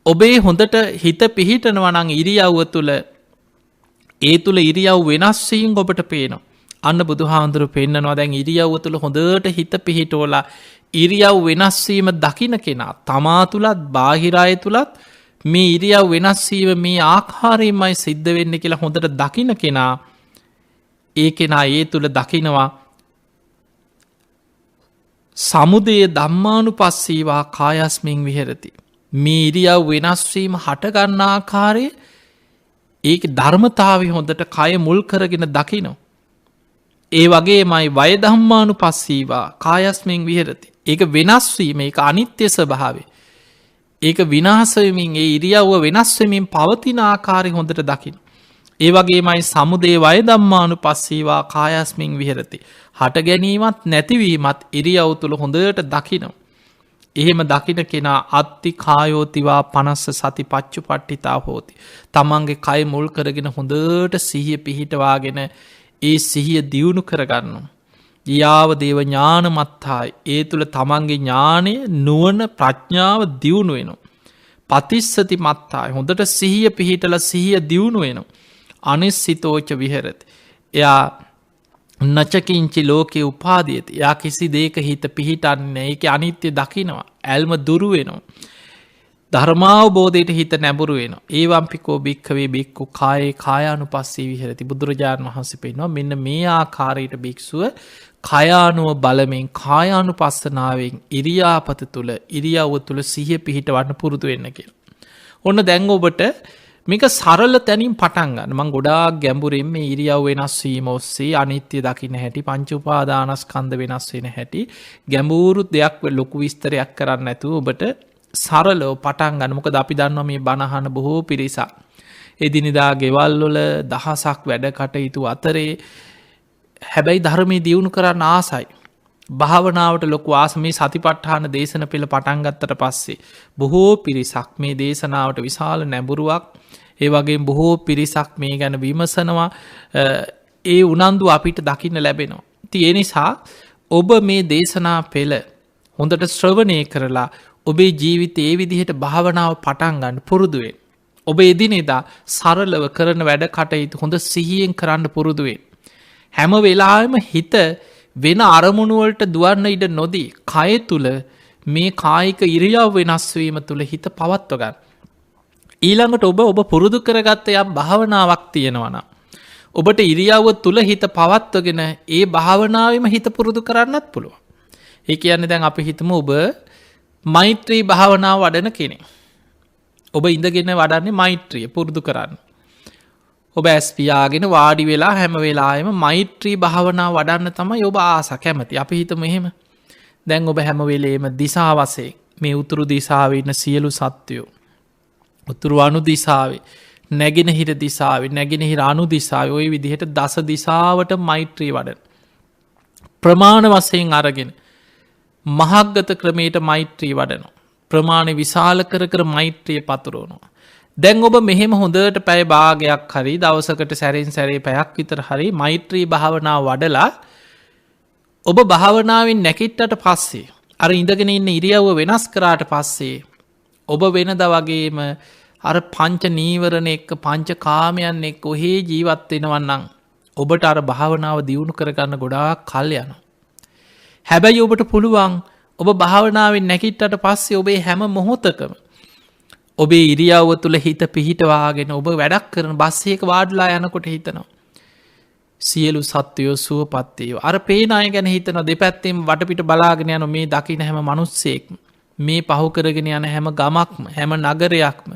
ඔබේ හොඳට හිත පිහිටනවා නම් ඉරියව්ව තුළ ඒ තුළ ඉරියව් වෙනස් වීම ඔබට පේනවා. අන්න බුදුහාඳුරු පෙන්නනවා දැන් ඉරියව්ව තුළ හොඳට හිත පිහිටවලා ඉරියව් වෙනස් වීම දකින්න කෙනා තමා තුලත් බාහිර අය තුලත් මේ ඉරියව් වෙනස් වීම මේ ආකාරයෙන්මයි සිද්ධ වෙන්නේ කියලා හොඳට දකින්න කෙනා ඒ කෙනා ඒ තුල දකිනවා සමුදය ධම්මානුපස්සීවා කායස්මින් විහෙරති. මේ ඉරියව් වෙනස් වීම හට ගන්න ආකාරය ඒක ධර්මතාවය හොඳට කය මුල් කරගෙන දකිනවා. ඒ වගේමයි වය ධම්මානුපස්සීවා කායස්මින් විහෙරති. ඒක වෙනස් වීම, ඒක අනිත්‍ය ස්වභාවය. ඒක විනාශ වෙමින් ඒ ඉරියව්ව වෙනස් වෙමින් පවතින ආකාරය හොඳට දකින්න. ඒ වගේමයි සමුදය වය ධම්මානුපස්සීවා කායස්මින් විහෙරති. හට ගැනීමත් නැතිවීමත් ඉරියව් තුළ හොඳට දකිනවා. එහෙම දකින කෙනා අත්ති කායෝතිවා පනස්ස සති පච්චුපට්ඨිතා හෝති. තමන්ගේ කය මුල් කරගෙන හොඳට සිහිය පිහිටවාගෙන ඒ සිහිය දියුණු කරගන්න. යාව දේව ඥානමත්තායි. ඒ තුළ තමන්ගේ ඥානය, නුවණ, ප්‍රඥාව දියුණු වෙනවා. පතිස්සති මත්තායි. හොඳට සිහිය පිහිටලා සිහිය දියුණු වෙනවා. අනිස්සිතෝච විහෙරති. එයා නචකින්චි ලෝකයේ උපාදියති. යා කිසි දේක හිත පිහිටන්නේ ඒක අනිත්‍ය දකිනවා. ඇල්ම දුරුවෙනවා. ධර්මාවබෝධයට හිත නැබුරු වෙන. ඒවම්පිකෝ භික්කවේ බික්කු කායේ කායානු පස්සේ විහරති. බුදුරජාණන් වහන්සේ පෙන්වා මෙන්න මේ ආකාරයට භික්‍ෂුව කයානුව බලමෙන් කායානු පස්සනාවෙන් ඉරියාපත තුළ ඉරියව්ව තුළ සිහිය පිහිට වන්න පුරුදු වෙන්න කියල. ඔන්න දැංග ඔබට මේක සරල තැනින් පටන්ගන්න මං ගොඩාක් ගැඹුරින් මේ ඉරියව් වෙනස්වීම ඔස්සේ අනිත්‍ය දකින්න හැටි පංචුපාදානස්කන්ධ වෙනස් වෙන හැටි ගැඹූරුත් දෙයක් ලොකු විස්තරයක් කරන්න ඇතු ඔබට සරලෝ පටන් ගන්න මොකද අපි දන්නවා මේ බණහන බොහෝ පිරිසක්. එදිනිදා ගෙවල්වල දහසක් වැඩ කටයුතු අතරේ හැබැයි ධර්මය දියුණු කරන්න ආසයි. භාවනාවට ලොකු ආසමේ සතිපට්ඨාන දේශන පෙළ පටන්ගත්තට පස්සේ. බොහෝ පිරිසක් මේ දේශනාවට විශාල නැබුරුවක් ඒ වගේ බොහෝ පිරිසක් මේ ගැන විමසනවා ඒ උනන්දු අපිට දකින්න ලැබෙනවා. ති ඒ නිසා ඔබ මේ දේශනා පෙළ හොඳට ශ්‍රවණය කරලා ඔබේ ජීවිත ඒ විදිහට භාවනාව පටන්ගන්න පුරුදුවෙන්. ඔබ එදිනෙදා සරලව කරන වැඩ කටයුතු හොඳ සිහියෙන් කරන්න පුරුදුවෙන්. හැම වෙලාම හිත වෙන අරමුණුවලට දුවන්න ඉඩ නොදී කය තුළ මේ කායික ඉරියව් වෙනස්වීම තුළ හිත පවත්වගන්න. ඊළඟට ඔබ පුරුදු කරගත්ත යම් භාවනාවක් තියෙනවන. ඔබට ඉරියව්ව තුළ හිත පවත්වගෙන ඒ භාවනාවම හිත පුරුදු කරන්නත් පුළුව. ඒ කියන්න දැන් අපි හිතම ඔබ මෛත්‍රී භාවනාව වඩන කෙනෙ. ඔබ ඉඳගෙන වඩන්නේ මෛත්‍රිය පුරුදු කරන්න. ඔබ ඇස්පියාගෙන වාඩි වෙලා හැම වෙලාම මෛත්‍රී භාවනාව වඩන්න තමයි ඔබ ආස කැමති. අපි හිතම එහෙම දැන් ඔබ හැමවෙලේම දිසාවසේ මේ උතුරු දිසාවන්න සියලු සත්‍යයෝ. උතුරු අනු දිසාවේ නැගෙනහිර දිසාාව නැගෙනහිර අනු දිසාාව ඔය විදිහට දස දිසාවට මෛත්‍රී වඩන. ප්‍රමාණ වසයෙන් අරගෙන මහක්ගත ක්‍රමයට මෛත්‍රී වඩන. ප්‍රමාණ විශාල කර මෛත්‍රිය පතුරෝනවා. දැන් ඔබ මෙහෙම හොඳට පැය භාගයක් හරි දවසකට සැරෙන් සැරේ පැයක් විතර හරි මෛත්‍රී භාවනාව වඩලා ඔබ භාවනාවෙන් නැකිට්ටට පස්සේ අර ඉඳගෙන ඉන්න ඉරියව්ව වෙනස් කරාට පස්සේ ඔබ වෙනද වගේම අර පංච නීවරණ එක්ක පංච කාමයන් එක්ක ඔහේ ජීවත්වෙනවන්නම් ඔබට අර භාවනාව දියුණු කරගන්න ගොඩාක් කල් යන. හැබැයි ඔබට පුළුවන් ඔබ භාවනාවෙන් නැකිට්ටට පස්සේ ඔබේ හැම මොහොතකම ඔබේ ඉරියව්ව තුළ හිත පිහිටවාගෙන ඔබ වැඩක් කරන බස්සයක වාඩලා යනකොට හිතනවා. සියලු සත්වයෝ සුවපත්තයෝ අර පේනාය ගැන හිතන දෙපැත්තෙන් වටපිට බලාගෙන යන මේ දකින හැම මනුස්සෙක්ම මේ පහුකරගෙන යන හැම ගමක්ම හැම නගරයක්ම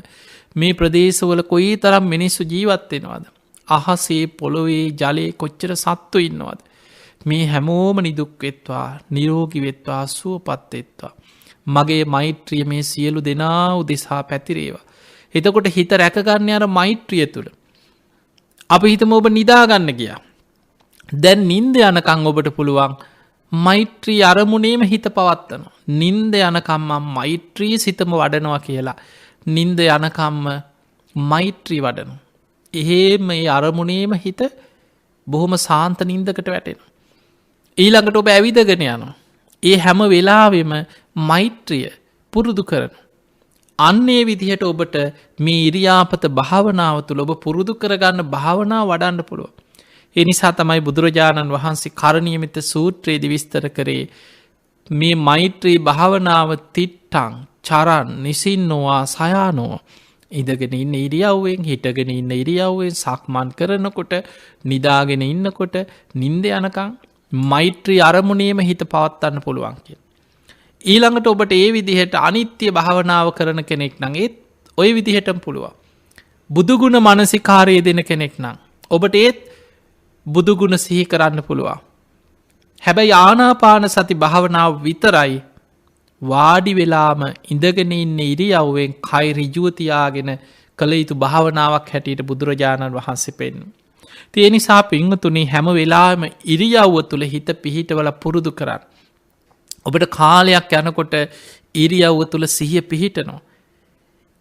මේ ප්‍රදේශවල කොයි තරම් මිනිස්සු ජීවත්වෙනවාද. අහසේ පොළොවේ ජලයේ කොච්චර සත්තු ඉන්නවාද. මේ හැමෝම නිදුක්වෙත්වා නිරෝගිවෙත්වා සුවපත්තෙත්වා. මගේ මෛත්‍රිය මේ සියලු දෙනා උදෙසා පැතිරේවා. එතකොට හිත රැකගන්න අර මෛත්‍රිය තුළ. අපි හිතම ඔබ නිදාගන්න ගියා. දැන් නින්ද යනකං ඔබට පුළුවන් මෛත්‍රී අරමුණේම හිත පවත්වන. නින්ද යනකම්ම මෛත්‍රී සිතම වඩනවා කියලා. නින්ද යනකම්ම මෛත්‍රී වඩනු. එහෙම ඒ අරමුණේම හිත බොහොම සාන්ත නින්දකට වැටෙන. ඊළඟට ඔබ ඇවිදගෙන යනවා. ඒ හැම වෙලාවෙම මෛත්‍රිය පුරුදු කරන. අන්නේ විදිහට ඔබට මේ ඉරියාපත භාවනාව තුළ ඔබ පුරුදු කරගන්න භාවනාව වඩන්න පුළුව. එනිසා තමයි බුදුරජාණන් වහන්සේ කරණීයමිත සූත්‍රයේදී විස්තර කරේ මේ මෛත්‍රී භාවනාව තිට්ටං චරන් නිසින්නෝවා සයානෝ ඉදගෙන ඉන්න ඉරියව්වෙන් හිටගෙන ඉන්න ඉරියව්වෙන් සක්මන් කරනකොට නිදාගෙන ඉන්නකොට නින්ද යනකං මෛත්‍රී අරමුණේම හිත පවත්වන්න පුළුවන් කිය. ඊළඟට ඔබට ඒ විදිහට අනිත්‍ය භාවනාව කරන කෙනෙක් නං ඒත් ඔය විදිහටම පුළුවන්. බුදුගුණ මනසිකාරය දෙන කෙනෙක් නං ඔබට ඒත් බුදුගුණ සිහි කරන්න පුළුවන්. හැබැයි ආනාපාන සති භාවනාව විතරයි වාඩි වෙලාම ඉඳගෙන ඉන්න ඉරියව්වෙන් කයි රිජුවතියාගෙන කළ යුතු භාවනාවක් හැටියට බුදුරජාණන් වහන්සේ පෙන්වු. ඒ නිසා පින්වතුනි හැම වෙලාම ඉරියව්ව තුළ හිත පිහිටවල පුරුදු කරන්න. ඔබට කාලයක් යනකොට ඉරියව්ව තුළ සිහිය පිහිටනවා.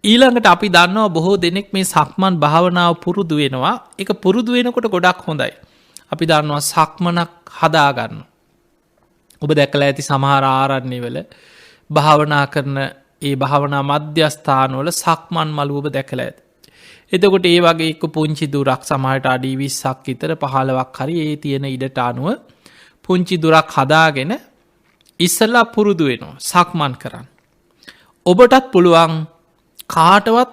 ඊළඟට අපි දන්නවා බොහෝ දෙනෙක් මේ සක්මන් භාවනාව පුරුදු වෙනවා. එක පුරුදු වෙනකොට ගොඩක් හොඳයි. අපි දන්නවා සක්මනක් හදාගන්න. ඔබ දැකලා ඇති සමහර ආරණ්‍යවල භාවනා කරන ඒ භාවනා මධ්‍යස්ථානවල සක්මන් මළුව ඔබ දැකලා ඇති. එතකොට ඒ වගේ එක්ක පුංචි දුරක් සමහරට අඩි 20ක් විතර 15ක් හරි ඒ තියෙන ඉඩට අනුව පුංචි දුරක් හදාගෙන ඉස්සලා පුරුදු වෙනවා සක්මන් කරන්න. ඔබටත් පුළුවන් කාටවත්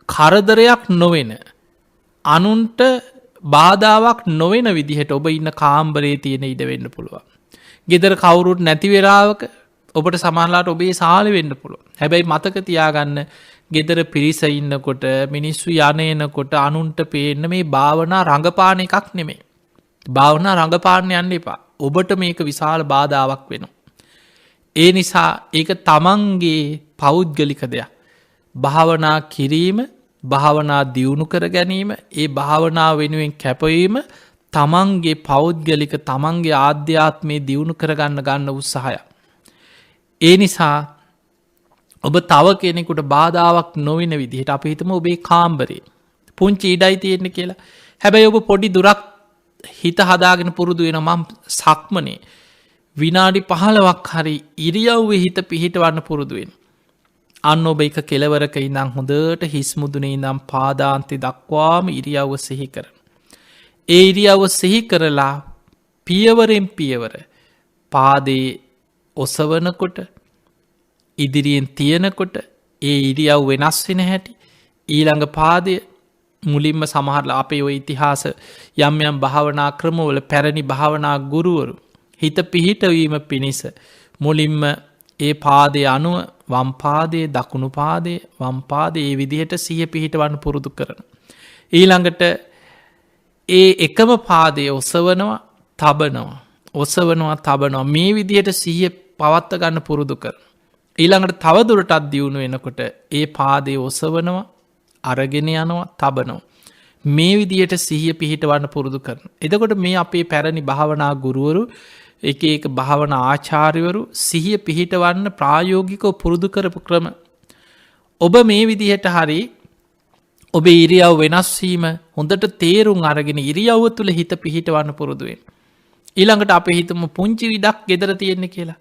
කරදරයක් නොවෙන අනුන්ට බාධාවක් නොවෙන විදිහට ඔබ ඉන්න කාම්බරේ තියෙන ඉඩ වෙන්න පුළුවන්. ගෙදර කවුරුත් නැති වෙලාවක ඔබට සමහරලාට ඔබේ සාල වෙන්න පුළුවන්. හැබැයි මතක තියාගන්න ගෙදර පිරිස ඉන්නකොට මිනිස්සු යනකොට අනුන්ට පේන්න මේ භාවනා රඟපාන එකක් නෙමේ. භාවනා රඟපාන්න යන්න එපා. ඔබට මේක විශාල බාධාවක් වෙනවා. ඒ නිසා ඒක තමන්ගේ පෞද්ගලික දෙයක්. භාවනා කිරීම භාවනා දියුණු කර ගැනීම ඒ භාවනා වෙනුවෙන් කැපවීම තමන්ගේ පෞද්ගලික තමන්ගේ ආධ්‍යාත්මය දියුණු කරගන්න ගන්න උත්සාහය. ඒ නිසා ඔබ තව කෙනෙකුට බාධාවක් නොවෙන විදිහට අපි හිතමු ඔබේ කාම්බරේ පුංචි ඉඩයි තියෙන්නේ කියලා. හැබැයි ඔබ පොඩි දුරක් හිත හදාගෙන පුරුදු වෙන මම සක්මනේ විනාඩි 15ක් හරි ඉරියව්වේ හිත පිහිටවන්න පුරුදු වෙන. අන්න ඔබ එක කෙලවරක ඉඳන් හොඳට හිස් මුදුනේ ඉඳන් පාදාන්තය දක්වාම ඉරියව්ව සිහි කරන. ඒ ඉරියව්ව සිහි කරලා පියවරෙන් පියවර පාදේ ඔසවනකොට ඉදිරියෙන් තියනකොට ඒ ඉරියව් වෙනස් වෙන හැටි ඊළඟ පාදය මුලින්ම සමහරලා අපේ ඔය ඉතිහාස යම් යම් භාවනා ක්‍රමවල පැරණි භාවනා ගුරුවරු හිත පිහිටවීම පිණිස මුලින්ම ඒ පාදය අනුව වම් පාදයේ දකුණු පාදයේ වම් පාදයේ ඒ විදිහට සිහිය පිහිටවන්න පුරුදු කරන. ඊළඟට ඒ එකම පාදයේ ඔසවනවා තබනවා ඔසවනවා තබනවා මේ විදිහට සිහිය පවත්ව ගන්න පුරුදු කරන. ඊළඟට තවදුරටත් දියුණු වෙනකොට ඒ පාදයේ ඔසවනවා අරගෙන යනවා තබනවා. මේ විදිහට සිහිය පිහිටවන්න පුරුදු කරන. එතකොට මේ අපේ පැරණි භාවනා ගුරුවරු එක භාවනා ආචාර්යවරු සිහිය පිහිටවන්න ප්‍රායෝගිකව පුරුදු කරපු ක්‍රම. ඔබ මේ විදිහට හරි ඔබේ ඉරියව් වෙනස් වීම හොඳට තේරුම් අරගෙන ඉරියව්ව තුල හිත පිහිටවන්න පුරුදු වෙන්න. ඊළඟට අපි හිතමු පුංචි ඉඩක් ගෙදර තියෙන්නේ කියලා.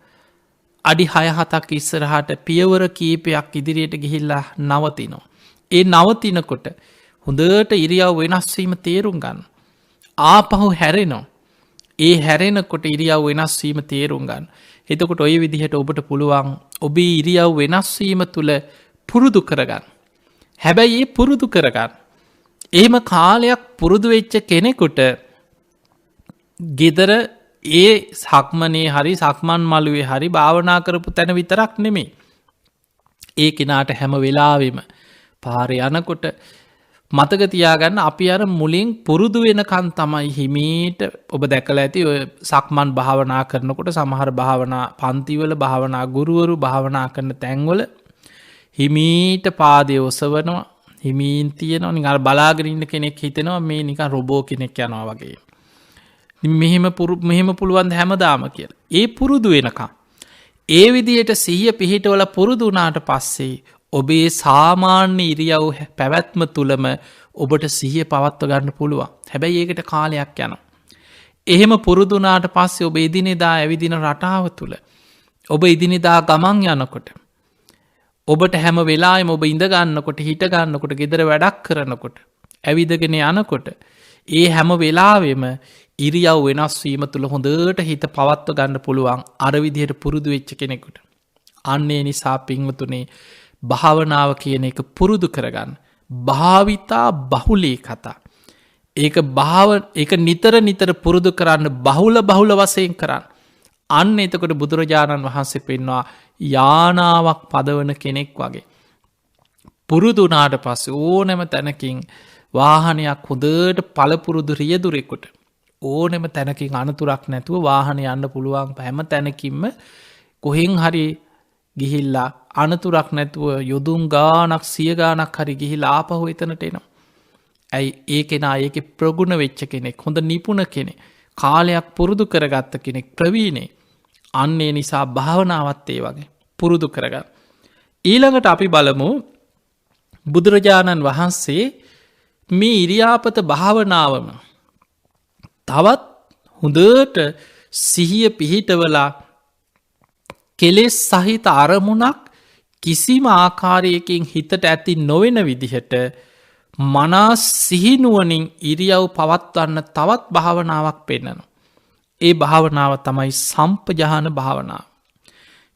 අඩි 6-7ක් ඉස්සරහට පියවර කීපයක් ඉදිරියට ගිහිල්ලා නවතිනවා. ඒ නවතිනකොට හොඳට ඉරියව් වෙනස් වීම තේරුම් ගන්න. ආපහු හැරෙනවා. ඒ හැරෙනකොට ඉරියව් වෙනස් වීම තේරුම් ගන්න. එතකොට ඔය විදිහට ඔබට පුළුවන් ඔබේ ඉරියව් වෙනස් වීම තුල පුරුදු කරගන්න. හැබැයි ඒ පුරුදු කරගන්න. එහෙම කාලයක් පුරුදු වෙච්ච කෙනෙකුට ගෙදර ඒ සක්මනේ හරි සක්මන් මළුවේ හරි භාවනා කරපු තැන විතරක් නෙමෙයි. ඒ කෙනාට හැම වෙලාවෙම පාරේ යනකොට මතක තියාගන්න අපි අර මුලින් පුරුදු වෙනකන් තමයි හිමීට ඔබ දැකලා ඇති ඔය සක්මන් භාවනා කරනකොට සමහර භාවනා පන්තිවල භාවනා ගුරුවරු භාවනා කරන තැන්වල හිමීට පාදයේ ඔසවනවා හිමීන් තියනවා නිකන් අර බලාගෙන ඉන්න කෙනෙක් හිතෙනවා මේ නිකන් රොබෝ කෙනෙක් යනවා වගේ. මෙහෙම පුළුවන් ද හැමදාම කියලා. ඒ පුරුදු වෙනකම් ඒ විදිහට සිහිය පිහිටවල පුරුදු වුණාට පස්සේ ඔබේ සාමාන්‍ය ඉරියව් පැවැත්ම තුළම ඔබට සිහිය පවත්ව ගන්න පුළුවන්. හැබැයි ඒකට කාලයක් යනවා. එහෙම පුරුදු වුණාට පස්සේ ඔබ එදිනෙදා ඇවිදින රටාව තුළ ඔබ එදිනෙදා ගමන් යනකොට ඔබට හැම වෙලාවෙම ඔබ ඉඳ ගන්නකොට හිට ගන්නකොට ගෙදර වැඩක් කරනකොට ඇවිදගෙන යනකොට ඒ හැම වෙලාවෙම ඉරියව් වෙනස් වීම තුළ හොඳට හිත පවත්ව ගන්න පුළුවන් අර විදිහට පුරුදු වෙච්ච කෙනෙකුට. අන්න ඒ නිසා පින්වතුනි භාවනාව කියන එක පුරුදු කරගන්න. භාවිතා බහුලී කතා. ඒක නිතර පුරුදු කරන්න බහුල වශයෙන් කරන්න. අන්න එතකොට බුදුරජාණන් වහන්සේ පෙන්වා යානාවක් පදවන කෙනෙක් වගේ. පුරුදු වුණාට පස්සේ ඕනෑම තැනකින් වාහනයක් හොඳට පළපුරුදු රියදුරෙකුට ඕනෙම තැනකින් අනතුරක් නැතුව වාහන යන්න පුළුවන් හැම තැනකින්ම කොහෙන් හරි ගිහිල්ලා අනතුරක් නැතුව යොදුන් ගානක් සිය ගානක් හරි ගිහිල්ලා ආපහු එතනට එනවා. ඇයි ඒ කෙනා ඒකේ ප්‍රගුණ වෙච්ච කෙනෙක් හොඳ නිපුණ කෙනෙක් කාලයක් පුරුදු කරගත්ත කෙනෙක් ප්‍රවීණේ. අන්න ඒ නිසා භාවනාවත් ඒ වගේ පුරුදු කරගන්න. ඊළඟට අපි බලමු බුදුරජාණන් වහන්සේ මේ ඉරියාපත භාවනාවම තවත් හොඳට සිහිය පිහිටවලා කෙලෙස් සහිත අරමුණක් කිසිම ආකාරයකින් හිතට ඇති නොවෙන විදිහට මනස් සිහිනුවනින් ඉරියව් පවත්වන්න තවත් භාවනාවක් පෙන්නනවා. ඒ භාවනාව තමයි සම්පජාන භාවනාව.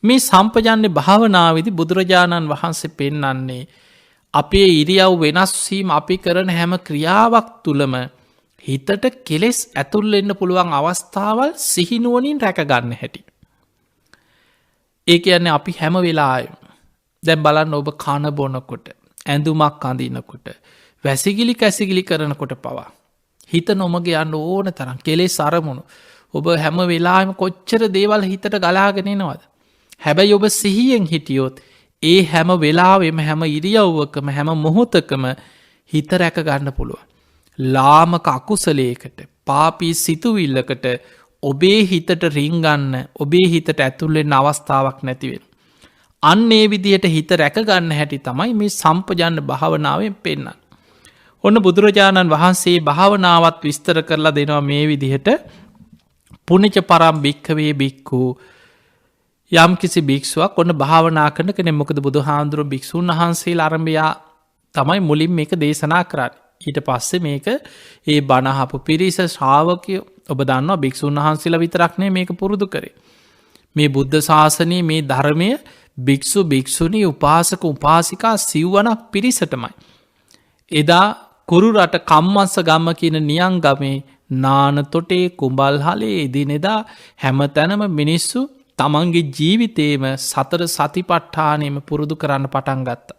මේ සම්පජන්‍ය භාවනාවේදී බුදුරජාණන් වහන්සේ පෙන්නන්නේ අපේ ඉරියව් වෙනස්වීම අපි කරන හැම ක්‍රියාවක් තුළම හිතට කෙලෙස් ඇතුල් වෙන්න පුළුවන් අවස්ථාවල් සිහිනුවනින් රැකගන්න හැටි. ඒ කියන්නේ අපි හැම වෙලාවෙම දැන් බලන්න ඔබ කන බොනකොට ඇඳුමක් අඳිනකොට වැසිකිලි කැසිකිලි කරනකොට පවා හිත නොමග යන්න ඕන තරම් කෙලෙස් අරමුණු ඔබ හැම වෙලාවෙම කොච්චර දේවල් හිතට ගලාගෙන එනවද. හැබැයි ඔබ සිහියෙන් හිටියොත් ඒ හැම වෙලාවෙම හැම ඉරියව්වකම හැම මොහොතකම හිත රැක ගන්න පුළුවන්. ලාමක අකුසලයකට පාපී සිතුවිල්ලකට ඔබේ හිතට රිංගන්න ඔබේ හිතට ඇතුල්වෙන්න අවස්ථාවක් නැතිවෙන. අන්න ඒ විදිහට හිත රැකගන්න හැටි තමයි මේ සම්පජන්න භාවනාවෙන් පෙන්න්න. ඔන්න බුදුරජාණන් වහන්සේ භාවනාවත් විස්තර කරලා දෙනවා මේ විදිහට පුනිච පරම් භික්කවේ බික්කු යම් කිසි භික්ෂුවක් ඔන්න භාවනා කරන කෙනෙ මොකද බුදු හාන්දුරුව භික්ෂූන් වහන්සේ අරභයා තමයි මුලින් මේක දේශනා කරන්න. ඊට පස්සේ මේක ඒ බණහපු පිරිස ශ්‍රාවකය ඔබ දන්නවා භික්ෂූන් වහන්සේලා විතරක්නේ මේක පුරුදු කරේ. මේ බුද්ධ ශාසනයේ මේ ධර්මය භික්ෂු භික්ෂුණී උපාසක උපාසිකා සිව්වනක් පිරිසටමයි. එදා කුරු රට කම්මස්ස ගම්ම කියන නියං ගමේ නාන තොටේ කුඹල් හලේ එදිනෙදා හැම තැනම මිනිස්සු තමන්ගේ ජීවිතේම සතර සතිපට්ඨානයම පුරුදු කරන්න පටන් ගත්ත.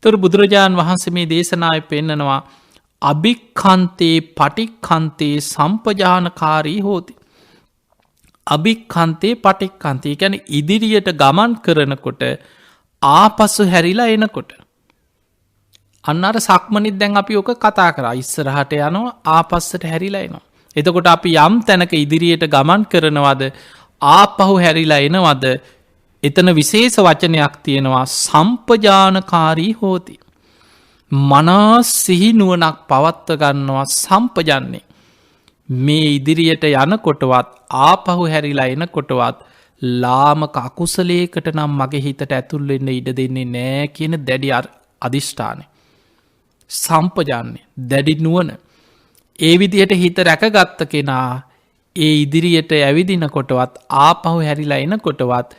තොර බුදුරජාණන් වහන්සේ මේ දේශනාව පෙන්නනවා අභික්ඛන්තේ පටික්ඛන්තේ සම්පජානකාරී හෝති. අභික්ඛන්තේ පටික්ඛන්තේ කියන්නේ ඉදිරියට ගමන් කරනකොට ආපසු හැරිලා එනකොට. අන්න අර සක්මනිත් දැන් අපි ඕක කතා කරා ඉස්සරහට යනවා ආපස්සට හැරිලා එනවා. එතකොට අපි යම් තැනක ඉදිරියට ගමන් කරනවද ආපහු හැරිලා එනවද එතන විශේෂ වචනයක් තියෙනවා සම්පජානකාරී හෝති. මනස් සිහිනුවනක් පවත්ව ගන්නවා සම්පජන්නේ. මේ ඉදිරියට යනකොටවත් ආපහු හැරිලා එනකොටවත් ලාමක අකුසලේකට නම් මගේ හිතට ඇතුල්වෙන්න ඉඩ දෙන්නේ නෑ කියන දැඩි අධිෂ්ඨානය. සම්පජන්නේ දැඩි නුවන. ඒ විදිහට හිත රැකගත්ත කෙනා ඒ ඉදිරියට ඇවිදිනකොටවත් ආපහු හැරිලා එනකොටවත්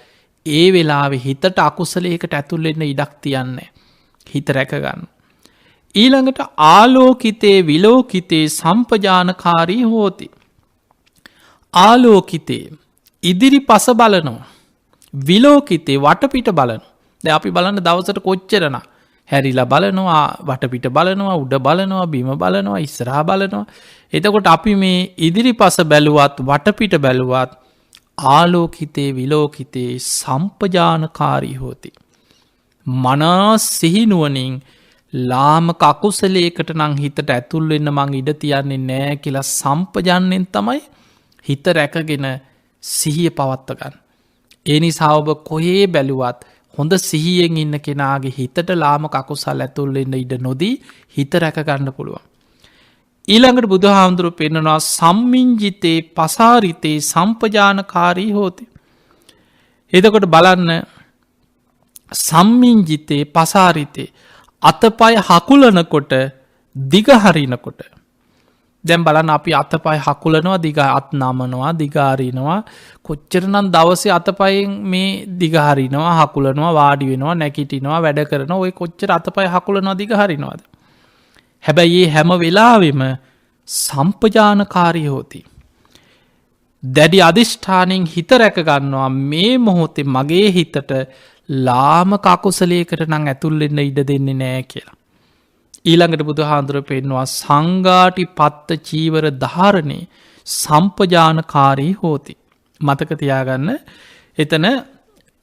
ඒ වෙලාවෙ හිතට අකුසලයකට ඇතුල්වෙන්න ඉඩක් තියන්නේ. හිත රැකගන්න. ඊළඟට ආලෝකිතේ විලෝකිතේ සම්පජානකාරී හෝති. ආලෝකිතේ ඉදිරි පස බලනවා. විලෝකිතේ වටපිට බලන. ද අපි බලන්න දවසට කොච්චරන හැරිලා බලනවා වටපිට බලනවා උඩ බලනවා බිම බලනවා ඉස්සරහා බලනවා. එතකොට අපි මේ ඉදිරි පස බැලුවත් වටපිට බැලුවත් ආලෝකිතේ විලෝකිතේ සම්පජානකාරී හෝති. මනස් සිහිනුවනින් ලාමක අකුසලයකට නං හිතට ඇතුල්වෙන්න මං ඉඩ තියන්නේ නෑ කියලා සම්පජන්නෙන් තමයි හිත රැකගෙන සිහිය පවත්තගන්න. ඒ නිසා ඔබ කොහේ බැලුවත් හොඳ සිහියෙන් ඉන්න කෙනාගේ හිතට ලාමක අකුසල් ඇතුල්වෙන්න ඉඩ නොදී හිත රැකගන්න පුළුවන්. ඊළඟට බුදු හාමුදුරුව පෙන්නවා සම්මින්ජිතේ පසාරිතේ සම්පජානකාරී හෝති. එතකොට බලන්න සම්මින්ජිතේ පසාරිතේ අතපය හකුලනකොට දිගහරිනකොට දැම් බලන්න අපි අතපයි හකුලනවා දිග අත් නමනවා දිගාරීනවා කොච්චරනම් දවසේ අතපයෙන් මේ දිගහරිනවා හකුලනවා වාඩි වෙනවා නැකිටිනවා වැඩ කරන ඔය කොච්චර අතපය හකුලනවා දිගහරිනවාද. හැබැයි ඒ හැම වෙලාවෙම සම්පජානකාරී හෝති. දැඩි අධිෂ්ඨානෙන් හිත රැකගන්නවා මේ මොහොතේ මගේ හිතට ලාමක අකුසලයකට නං ඇතුල්ලෙන්න ඉඩ දෙන්නේ නෑ කියලා. ඊළඟට බුදු හාන්දුර පෙන්වා සංගාටි පත්ත චීවර ධාරණය සම්පජානකාරී හෝති. මතකතියාගන්න එතන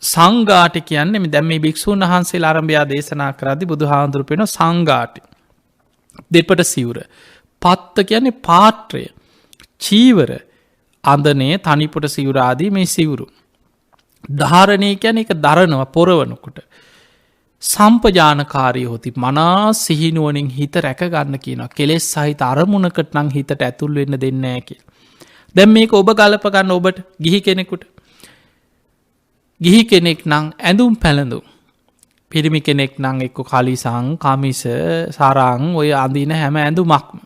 සංගාටි කියන්නේ දැම මේ භික්‍ෂූන් වහන්සේ ආරම්භයා දේශනා කරදි බුදු හාන්දුර පෙන සංගාටි දෙපට සිවුර පත්ත කියන්නේ පාත්‍රය චීවර අඳනය තනිපොට සිවුරාදී මේ සිවුරු ධාරණය කියන එක දරනව පොරවනකොට සම්පජානකාරී හොති මනා සිහිනුවනින් හිත රැකගන්න කියන කෙලෙස් සහිත අරමුණකට නං හිතට ඇතුල් වෙන්න දෙන්න ඇකි. දැම් මේක ඔබ ගලපගන්න ඔබට ගිහි කෙනෙකුට ගිහි කෙනෙක් නං ඇඳුම් පැළඳුම් පිරිමි කෙනෙක් නං එක්ක කලිසං කමිස සරං ඔය අඳින හැම ඇඳුමක්ම.